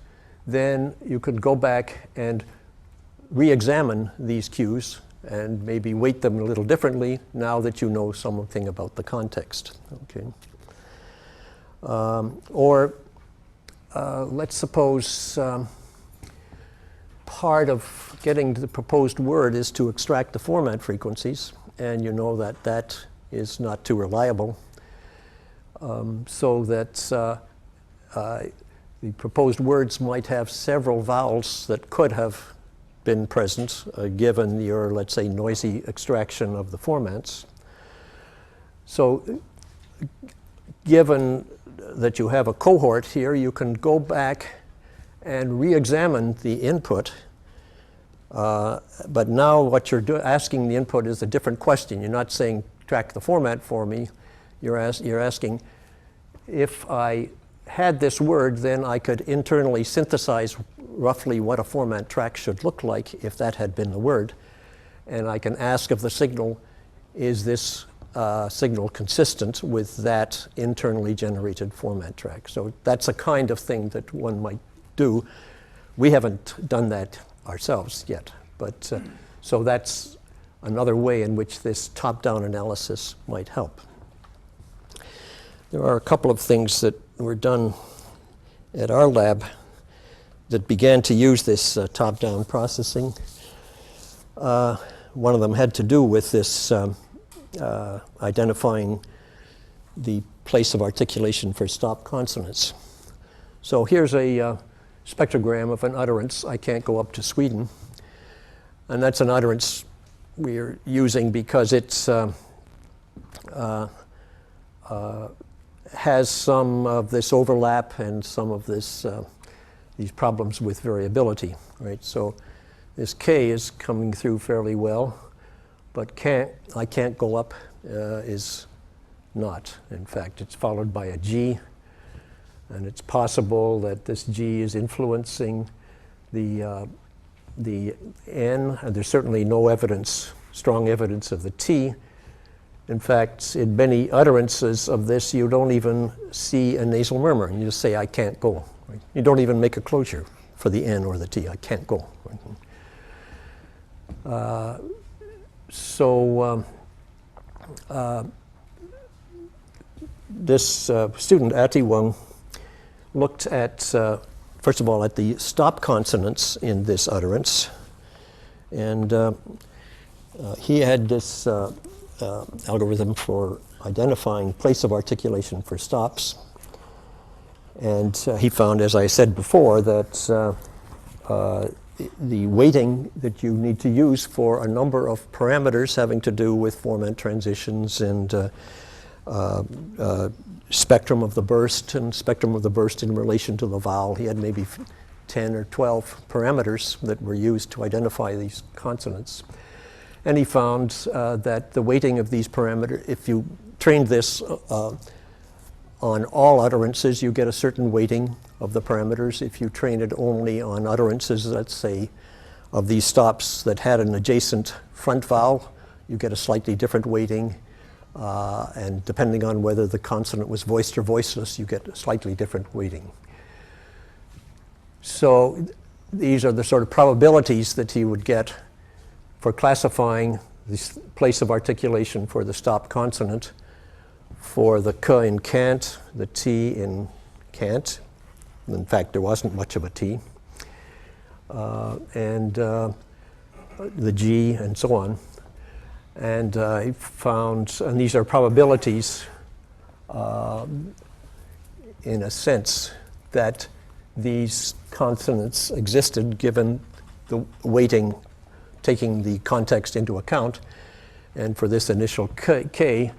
then you could go back and re-examine these cues and maybe weight them a little differently now that you know something about the context. Okay. Or let's suppose part of getting the proposed word is to extract the formant frequencies, and you know that that is not too reliable, so that the proposed words might have several vowels that could have been present given your, let's say, noisy extraction of the formants. So given that you have a cohort here, you can go back and re-examine the input. But now what you're asking the input is a different question. You're not saying, track the format for me. You're asking, if I had this word, then I could internally synthesize roughly what a format track should look like if that had been the word. And I can ask of the signal, is this signal consistent with that internally generated format track? So that's a kind of thing that one might do. We haven't done that ourselves yet, but so that's another way in which this top-down analysis might help. There are a couple of things that were done at our lab that began to use this top-down processing. One of them had to do with this identifying the place of articulation for stop consonants. So here's a spectrogram of an utterance, I can't go up to Sweden. And that's an utterance we're using because it's has some of this overlap and some of this these problems with variability, right? So this K is coming through fairly well, but I can't go up is not. In fact, it's followed by a G, and it's possible that this G is influencing the N, and there's certainly no evidence, strong evidence of the T. In fact, in many utterances of this, you don't even see a nasal murmur. You just say, I can't go. Right? You don't even make a closure for the N or the T. I can't go. Right? This student, Ati Wang, looked at, first of all, at the stop consonants in this utterance. And he had this algorithm for identifying place of articulation for stops. And he found, as I said before, that the weighting that you need to use for a number of parameters having to do with format transitions and spectrum of the burst and spectrum of the burst in relation to the vowel. He had maybe 10 or 12 parameters that were used to identify these consonants. And he found that the weighting of these parameters, if you trained this on all utterances, you get a certain weighting of the parameters. If you train it only on utterances, let's say, of these stops that had an adjacent front vowel, you get a slightly different weighting. And depending on whether the consonant was voiced or voiceless, you get a slightly different weighting. So these are the sort of probabilities that he would get for classifying the place of articulation for the stop consonant for the K in can't, the T in can't. In fact, there wasn't much of a T. And the G and so on. And he found, and these are probabilities in a sense that these consonants existed given the weighting, taking the context into account. And for this initial K,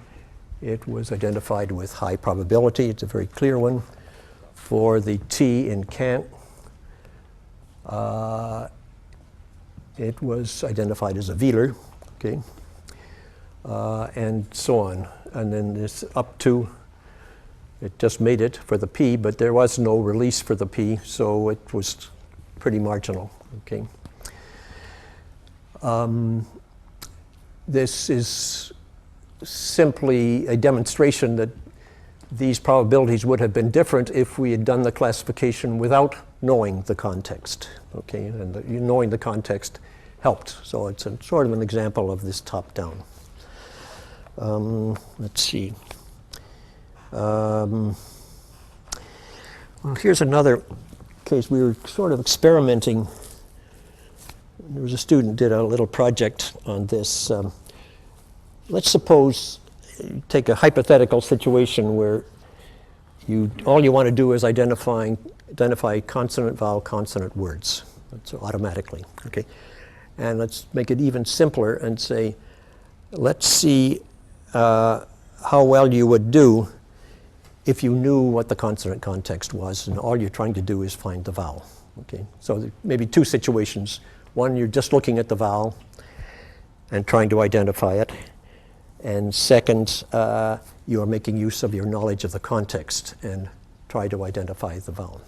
it was identified with high probability. It's a very clear one. For the T in can't, it was identified as a velar, okay? And so on. And then this up to, it just made it for the P, but there was no release for the P, so it was pretty marginal, okay? This is simply a demonstration that these probabilities would have been different if we had done the classification without knowing the context, okay? And knowing the context helped. So it's a, sort of an example of this top-down. Let's see. Well, here's another case. We were sort of experimenting. There was a student did a little project on this. Let's suppose you take a hypothetical situation where all you want to do is identify consonant, vowel, consonant words. That's automatically, okay? And let's make it even simpler and say, let's see how well you would do if you knew what the consonant context was, and all you're trying to do is find the vowel. Okay, so maybe two situations. One, you're just looking at the vowel and trying to identify it. And second, you are making use of your knowledge of the context and try to identify the vowel.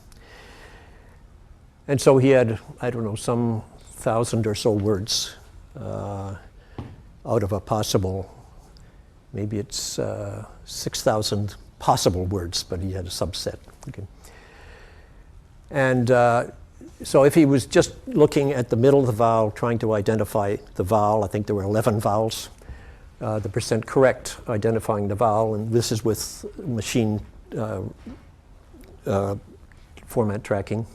And so he had, I don't know, some 1,000 or so words out of a possible, maybe it's 6,000 possible words, but he had a subset. Okay. And so if he was just looking at the middle of the vowel, trying to identify the vowel, I think there were 11 vowels, the percent correct identifying the vowel, and this is with machine format tracking,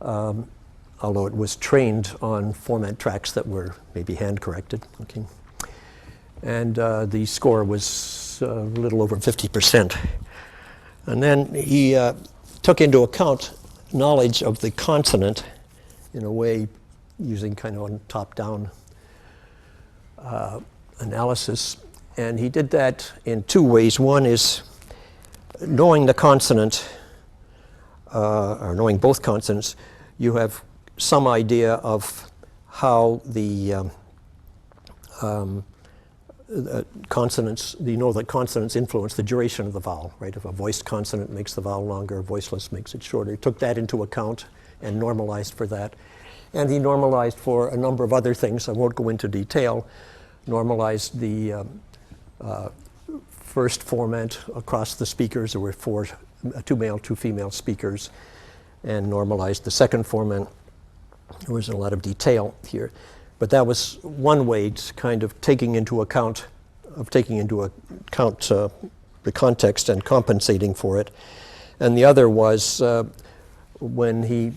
although it was trained on format tracks that were maybe hand-corrected. Okay. And the score was a little over 50%. And then he took into account knowledge of the consonant in a way using kind of a top-down analysis. And he did that in two ways. One is knowing the consonant, or knowing both consonants, you have some idea of how the consonants, you know that consonants influence the duration of the vowel, right? If a voiced consonant makes the vowel longer, a voiceless makes it shorter. He took that into account and normalized for that. And he normalized for a number of other things. I won't go into detail. Normalized the first format across the speakers. There were two male, two female speakers, and normalized the second format. There was a lot of detail here. But that was one way to kind of taking into account the context and compensating for it. And the other was when he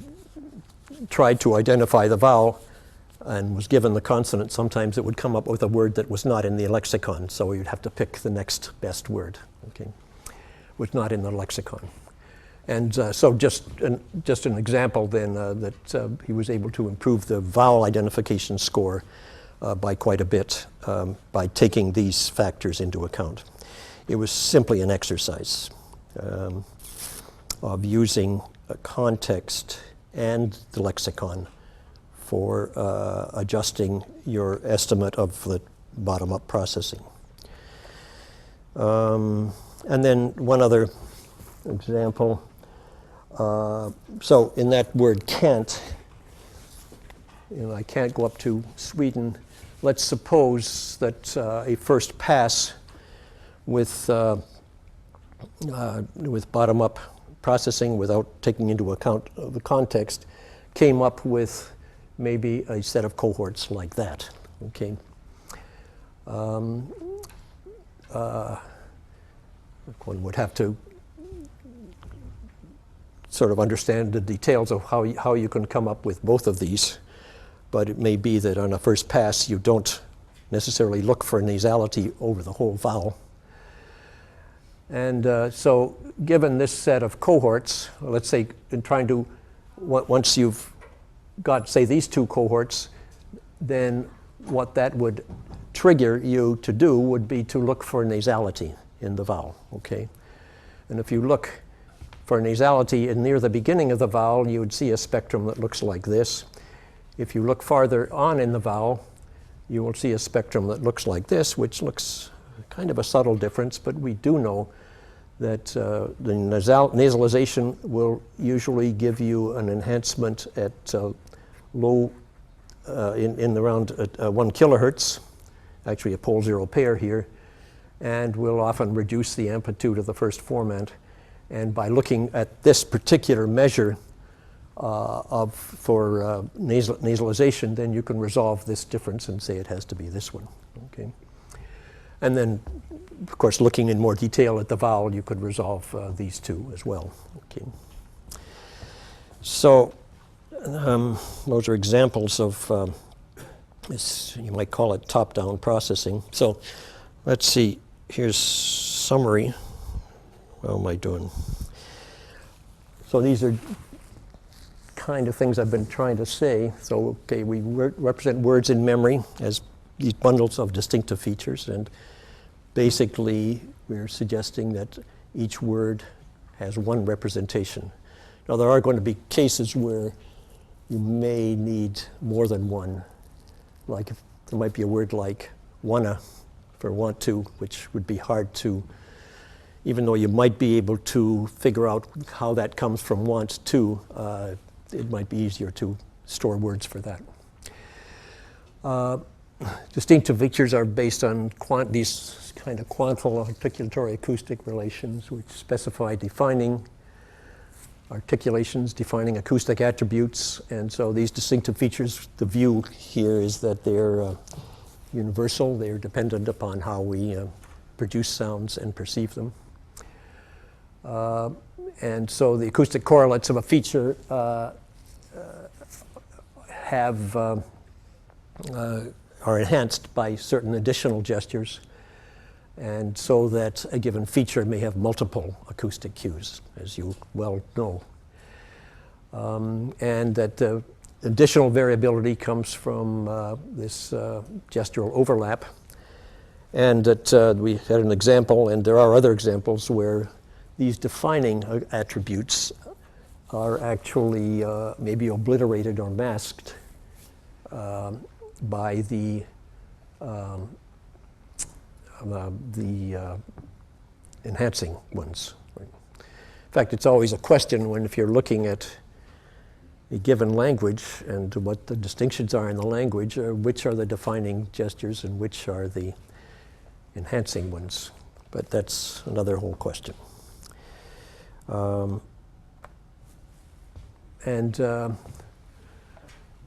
tried to identify the vowel and was given the consonant, sometimes it would come up with a word that was not in the lexicon, so you'd have to pick the next best word, okay, was not in the lexicon. And so just an example then that he was able to improve the vowel identification score by quite a bit by taking these factors into account. It was simply an exercise of using a context and the lexicon for adjusting your estimate of the bottom-up processing. And then one other example. So in that word can't, I can't go up to Sweden. Let's suppose that a first pass with bottom-up processing without taking into account the context came up with maybe a set of cohorts like that. Okay. One would have to sort of understand the details of how you can come up with both of these, but it may be that on a first pass you don't necessarily look for nasality over the whole vowel. And so given this set of cohorts, let's say in trying to, once you've got, say, these two cohorts, then what that would trigger you to do would be to look for nasality in the vowel, okay? And if you look for nasality near the beginning of the vowel, you would see a spectrum that looks like this. If you look farther on in the vowel, you will see a spectrum that looks like this, which looks kind of a subtle difference, but we do know that the nasalization will usually give you an enhancement at low, in around 1 kilohertz, actually a pole zero pair here, and will often reduce the amplitude of the first format. And by looking at this particular measure for nasalization, then you can resolve this difference and say it has to be this one. Okay. And then, of course, looking in more detail at the vowel, you could resolve these two as well. Okay. So those are examples of this, you might call it top-down processing. So let's see. Here's summary. How am I doing? So these are kind of things I've been trying to say. So, okay, we represent words in memory as these bundles of distinctive features, and basically we're suggesting that each word has one representation. Now there are going to be cases where you may need more than one. Like if there might be a word like wanna for want to, which would be hard to even though you might be able to figure out how that comes from want to, it might be easier to store words for that. Distinctive features are based on these kind of quantal articulatory acoustic relations, which specify defining articulations, defining acoustic attributes. And so these distinctive features, the view here is that they're universal. They're dependent upon how we produce sounds and perceive them. And so the acoustic correlates of a feature are enhanced by certain additional gestures, and so that a given feature may have multiple acoustic cues, as you well know. And that additional variability comes from this gestural overlap, and that we had an example, and there are other examples where these defining attributes are actually maybe obliterated or masked by the enhancing ones. Right? In fact, it's always a question when if you're looking at a given language and what the distinctions are in the language, which are the defining gestures and which are the enhancing ones. But that's another whole question.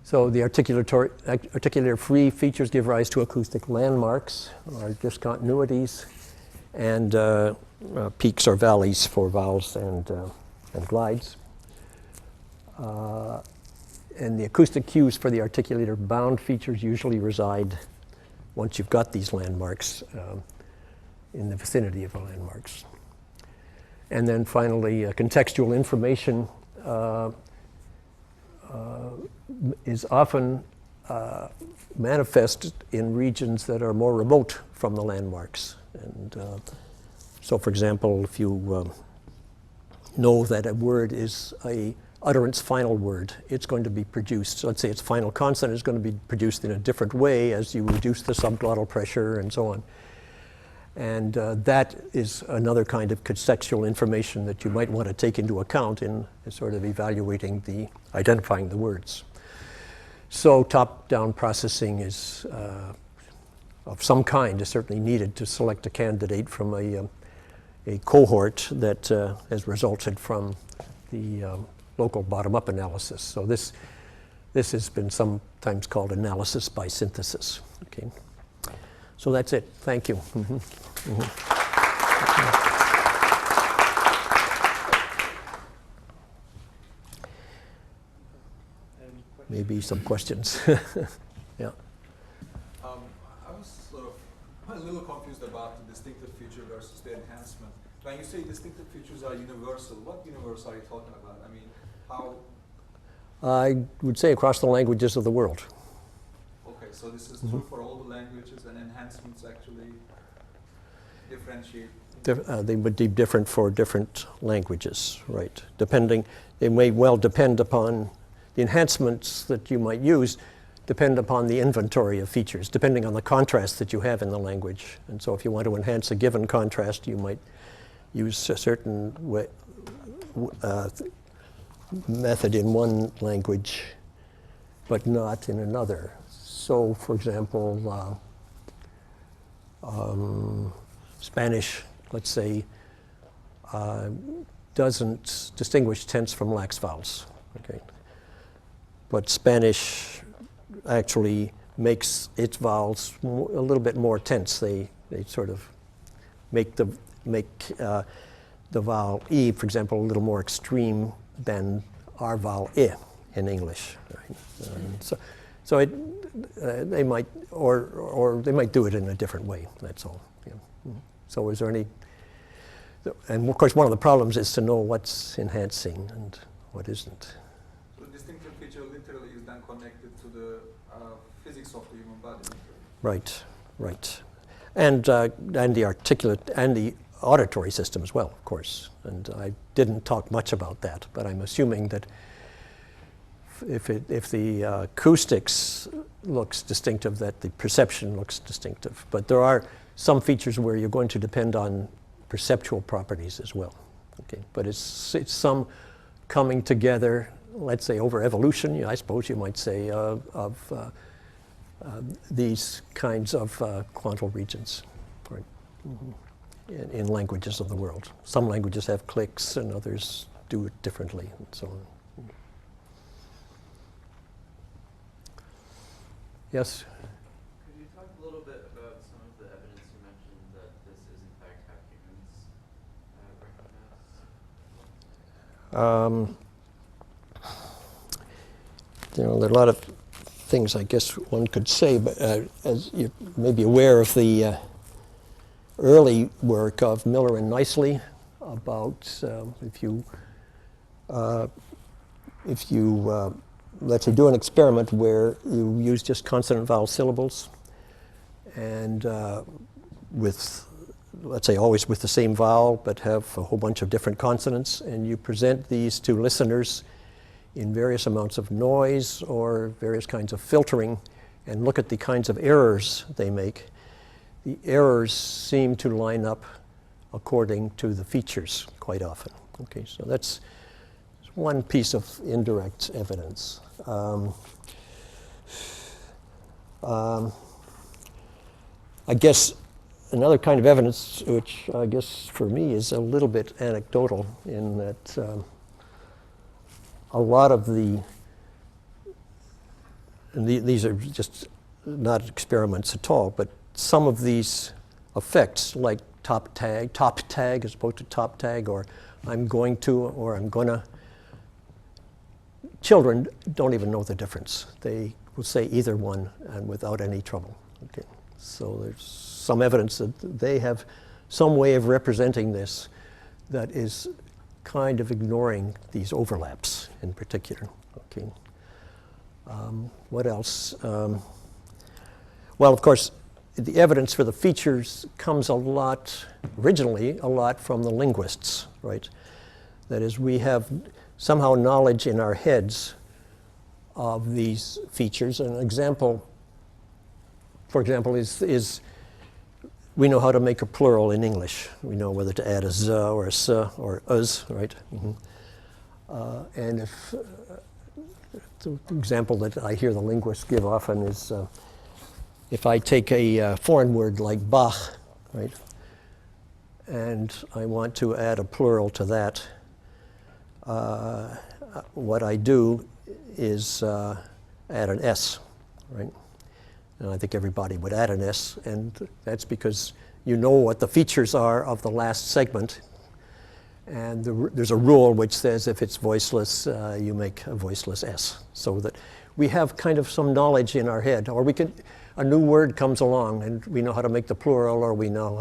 So the articulator-free features give rise to acoustic landmarks, or discontinuities, and peaks or valleys for vowels and glides. And the acoustic cues for the articulator-bound features usually reside, once you've got these landmarks, in the vicinity of the landmarks. And then finally, contextual information is often manifest in regions that are more remote from the landmarks. And so, for example, if you know that a word is a utterance final word, it's going to be produced, let's say its final consonant is going to be produced in a different way as you reduce the subglottal pressure and so on. And that is another kind of contextual information that you might want to take into account in sort of evaluating identifying the words. So top-down processing is of some kind is certainly needed to select a candidate from a cohort that has resulted from the local bottom-up analysis. So this has been sometimes called analysis by synthesis. Okay. So that's it. Thank you. Mm-hmm. Mm-hmm. Maybe some questions. Yeah. I was sort of a little confused about the distinctive feature versus the enhancement. When you say distinctive features are universal, what universe are you talking about? I mean, how? I would say across the languages of the world. Okay, so this is true for all the languages, and enhancements actually differentiate? They would be different for different languages, right? They may well depend upon the enhancements that you might use, depend upon the inventory of features, depending on the contrast that you have in the language. And so if you want to enhance a given contrast, you might use a certain method in one language, but not in another. So, for example, Spanish, let's say, doesn't distinguish tense from lax vowels. Okay. But Spanish actually makes its vowels a little bit more tense. They sort of make the vowel E, for example, a little more extreme than our vowel I in English. Right? They might, or they might do it in a different way. That's all. Yeah. So, is there any? And of course, one of the problems is to know what's enhancing and what isn't. So, the distinctive feature literally is then connected to the physics of the human body. Right, right, and the articulate and the auditory system as well, of course. And I didn't talk much about that, but I'm assuming that if the acoustics looks distinctive, that the perception looks distinctive. But there are some features where you're going to depend on perceptual properties as well. Okay, but it's some coming together, let's say over evolution, I suppose you might say, of these kinds of quantal regions, right? In languages of the world. Some languages have clicks and others do it differently and so on. Yes? Could you talk a little bit about some of the evidence you mentioned that this is in fact how humans recognize? There are a lot of things I guess one could say, but as you may be aware of the early work of Miller and Nicely about if you let's say do an experiment where you use just consonant vowel syllables and with, let's say, always with the same vowel but have a whole bunch of different consonants, and you present these to listeners in various amounts of noise or various kinds of filtering and look at the kinds of errors they make. The errors seem to line up according to the features quite often. Okay, so that's one piece of indirect evidence. I guess another kind of evidence, which I guess for me is a little bit anecdotal, in that a lot of and these are just not experiments at all, but some of these effects, like top tag as opposed to top tag, or I'm going to, or I'm gonna, children don't even know the difference. They will say either one and without any trouble. Okay, so there's some evidence that they have some way of representing this that is kind of ignoring these overlaps in particular. Okay. What else? Well, of course, the evidence for the features comes originally a lot from the linguists, right? That is, we have somehow knowledge in our heads of these features. An example, for example, is we know how to make a plural in English. We know whether to add a z or a s or us, right? And if the example that I hear the linguists give often is if I take a foreign word like Bach, right, and I want to add a plural to that, what I do is add an S, right? And I think everybody would add an S, and that's because you know what the features are of the last segment. And there's a rule which says if it's voiceless, you make a voiceless S. So that we have kind of some knowledge in our head, or a new word comes along and we know how to make the plural, or we know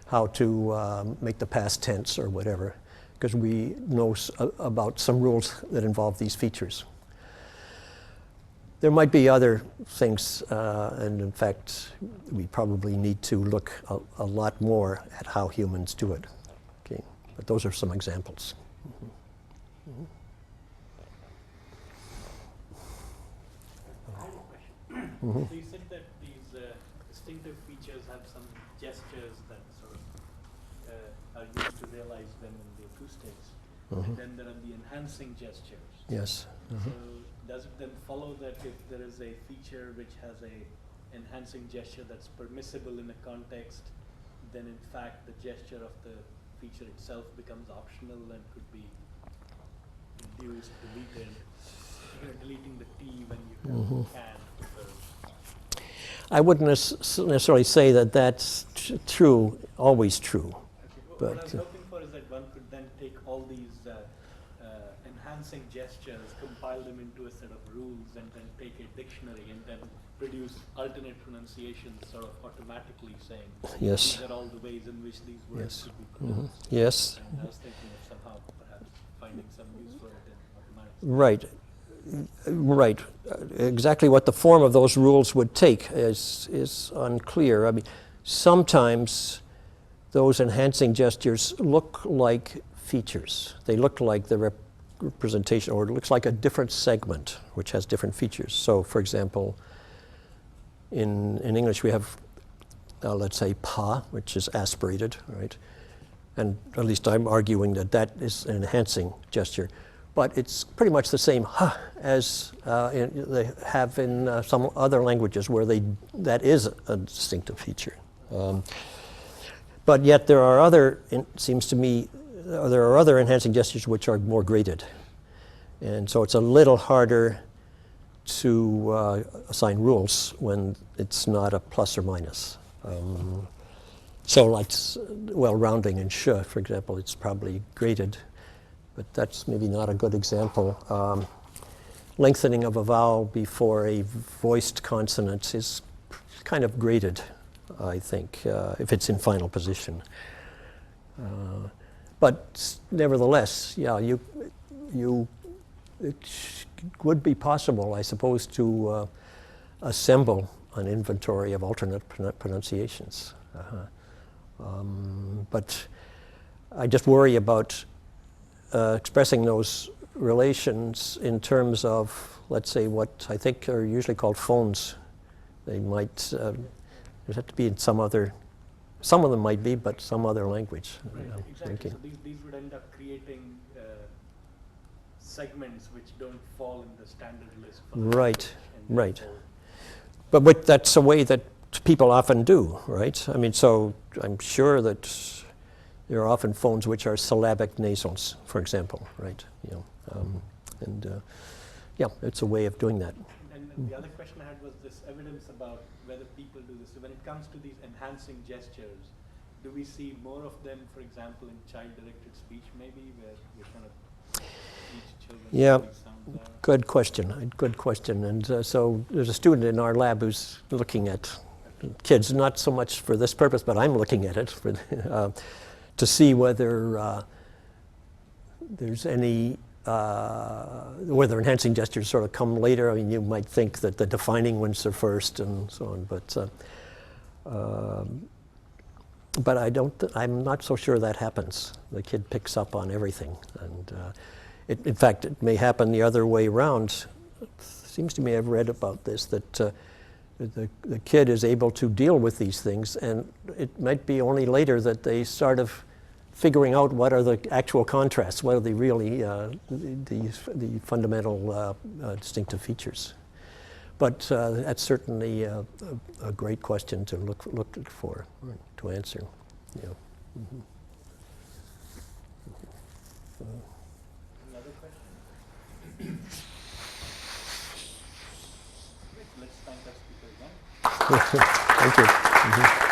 how to make the past tense or whatever, because we know about some rules that involve these features. There might be other things, and in fact, we probably need to look a lot more at how humans do it. Okay, but those are some examples. I have a question. So you said that these distinctive features have some gestures that sort of are used to realize them in the acoustics, and then there are the enhancing gestures. Yes. So does it then follow that if there is a feature which has a enhancing gesture that's permissible in a context, then in fact the gesture of the feature itself becomes optional and could be reduced, deleted? You're deleting the T when you can. I wouldn't necessarily say that that's true, always true. Okay. But, what I was hoping for is that one could then take all these enhancing gestures, compile them into a set of rules, and then take a dictionary and then produce alternate pronunciations sort of automatically saying yes. these are all the ways in which these words Yes. should be pronounced. Yes. And I was thinking of somehow perhaps finding some use for it in mathematics. Right. Right. Exactly what the form of those rules would take is unclear. I mean, sometimes those enhancing gestures look like features. They look like the representation, or it looks like a different segment which has different features. So, for example, in English we have, let's say, pa, which is aspirated, right? And at least I'm arguing that that is an enhancing gesture. But it's pretty much the same huh as they have in some other languages where that is a distinctive feature. But yet there are other, it seems to me, there are other enhancing gestures which are more graded. And so it's a little harder to assign rules when it's not a plus or minus. So like, well, rounding in sh, for example, it's probably graded, but that's maybe not a good example. Lengthening of a vowel before a voiced consonant is kind of graded, I think, if it's in final position. But nevertheless, yeah, it would be possible, I suppose, to assemble an inventory of alternate pronunciations. But I just worry about expressing those relations in terms of, let's say, what I think are usually called phones. They might, there'd have to be in some of them might be, but some other language. Right, I'm exactly. thinking. So these would end up creating segments which don't fall in the standard list. For the Right, language, and right. therefore- But that's a way that people often do, right? I mean, so I'm sure that there are often phones which are syllabic nasals, for example, right? You know, yeah, it's a way of doing that. And the other question I had was this evidence about whether people do this. So when it comes to these enhancing gestures, do we see more of them, for example, in child-directed speech, maybe, where we kind of teach children Yeah. what these sounds are? Good question, good question. And so there's a student in our lab who's looking at kids, not so much for this purpose, but I'm looking at it for, to see whether there's any, whether enhancing gestures sort of come later. I mean, you might think that the defining ones are first and so on, but I'm not so sure that happens. The kid picks up on everything. And in fact, it may happen the other way around. It seems to me I've read about this, that the kid is able to deal with these things, and it might be only later that they start of figuring out what are the actual contrasts, what are the really the fundamental distinctive features. But that's certainly a great question to look for, to answer. Yeah. Mm-hmm. Another question? Let's thank our speaker again. Thank you. Mm-hmm.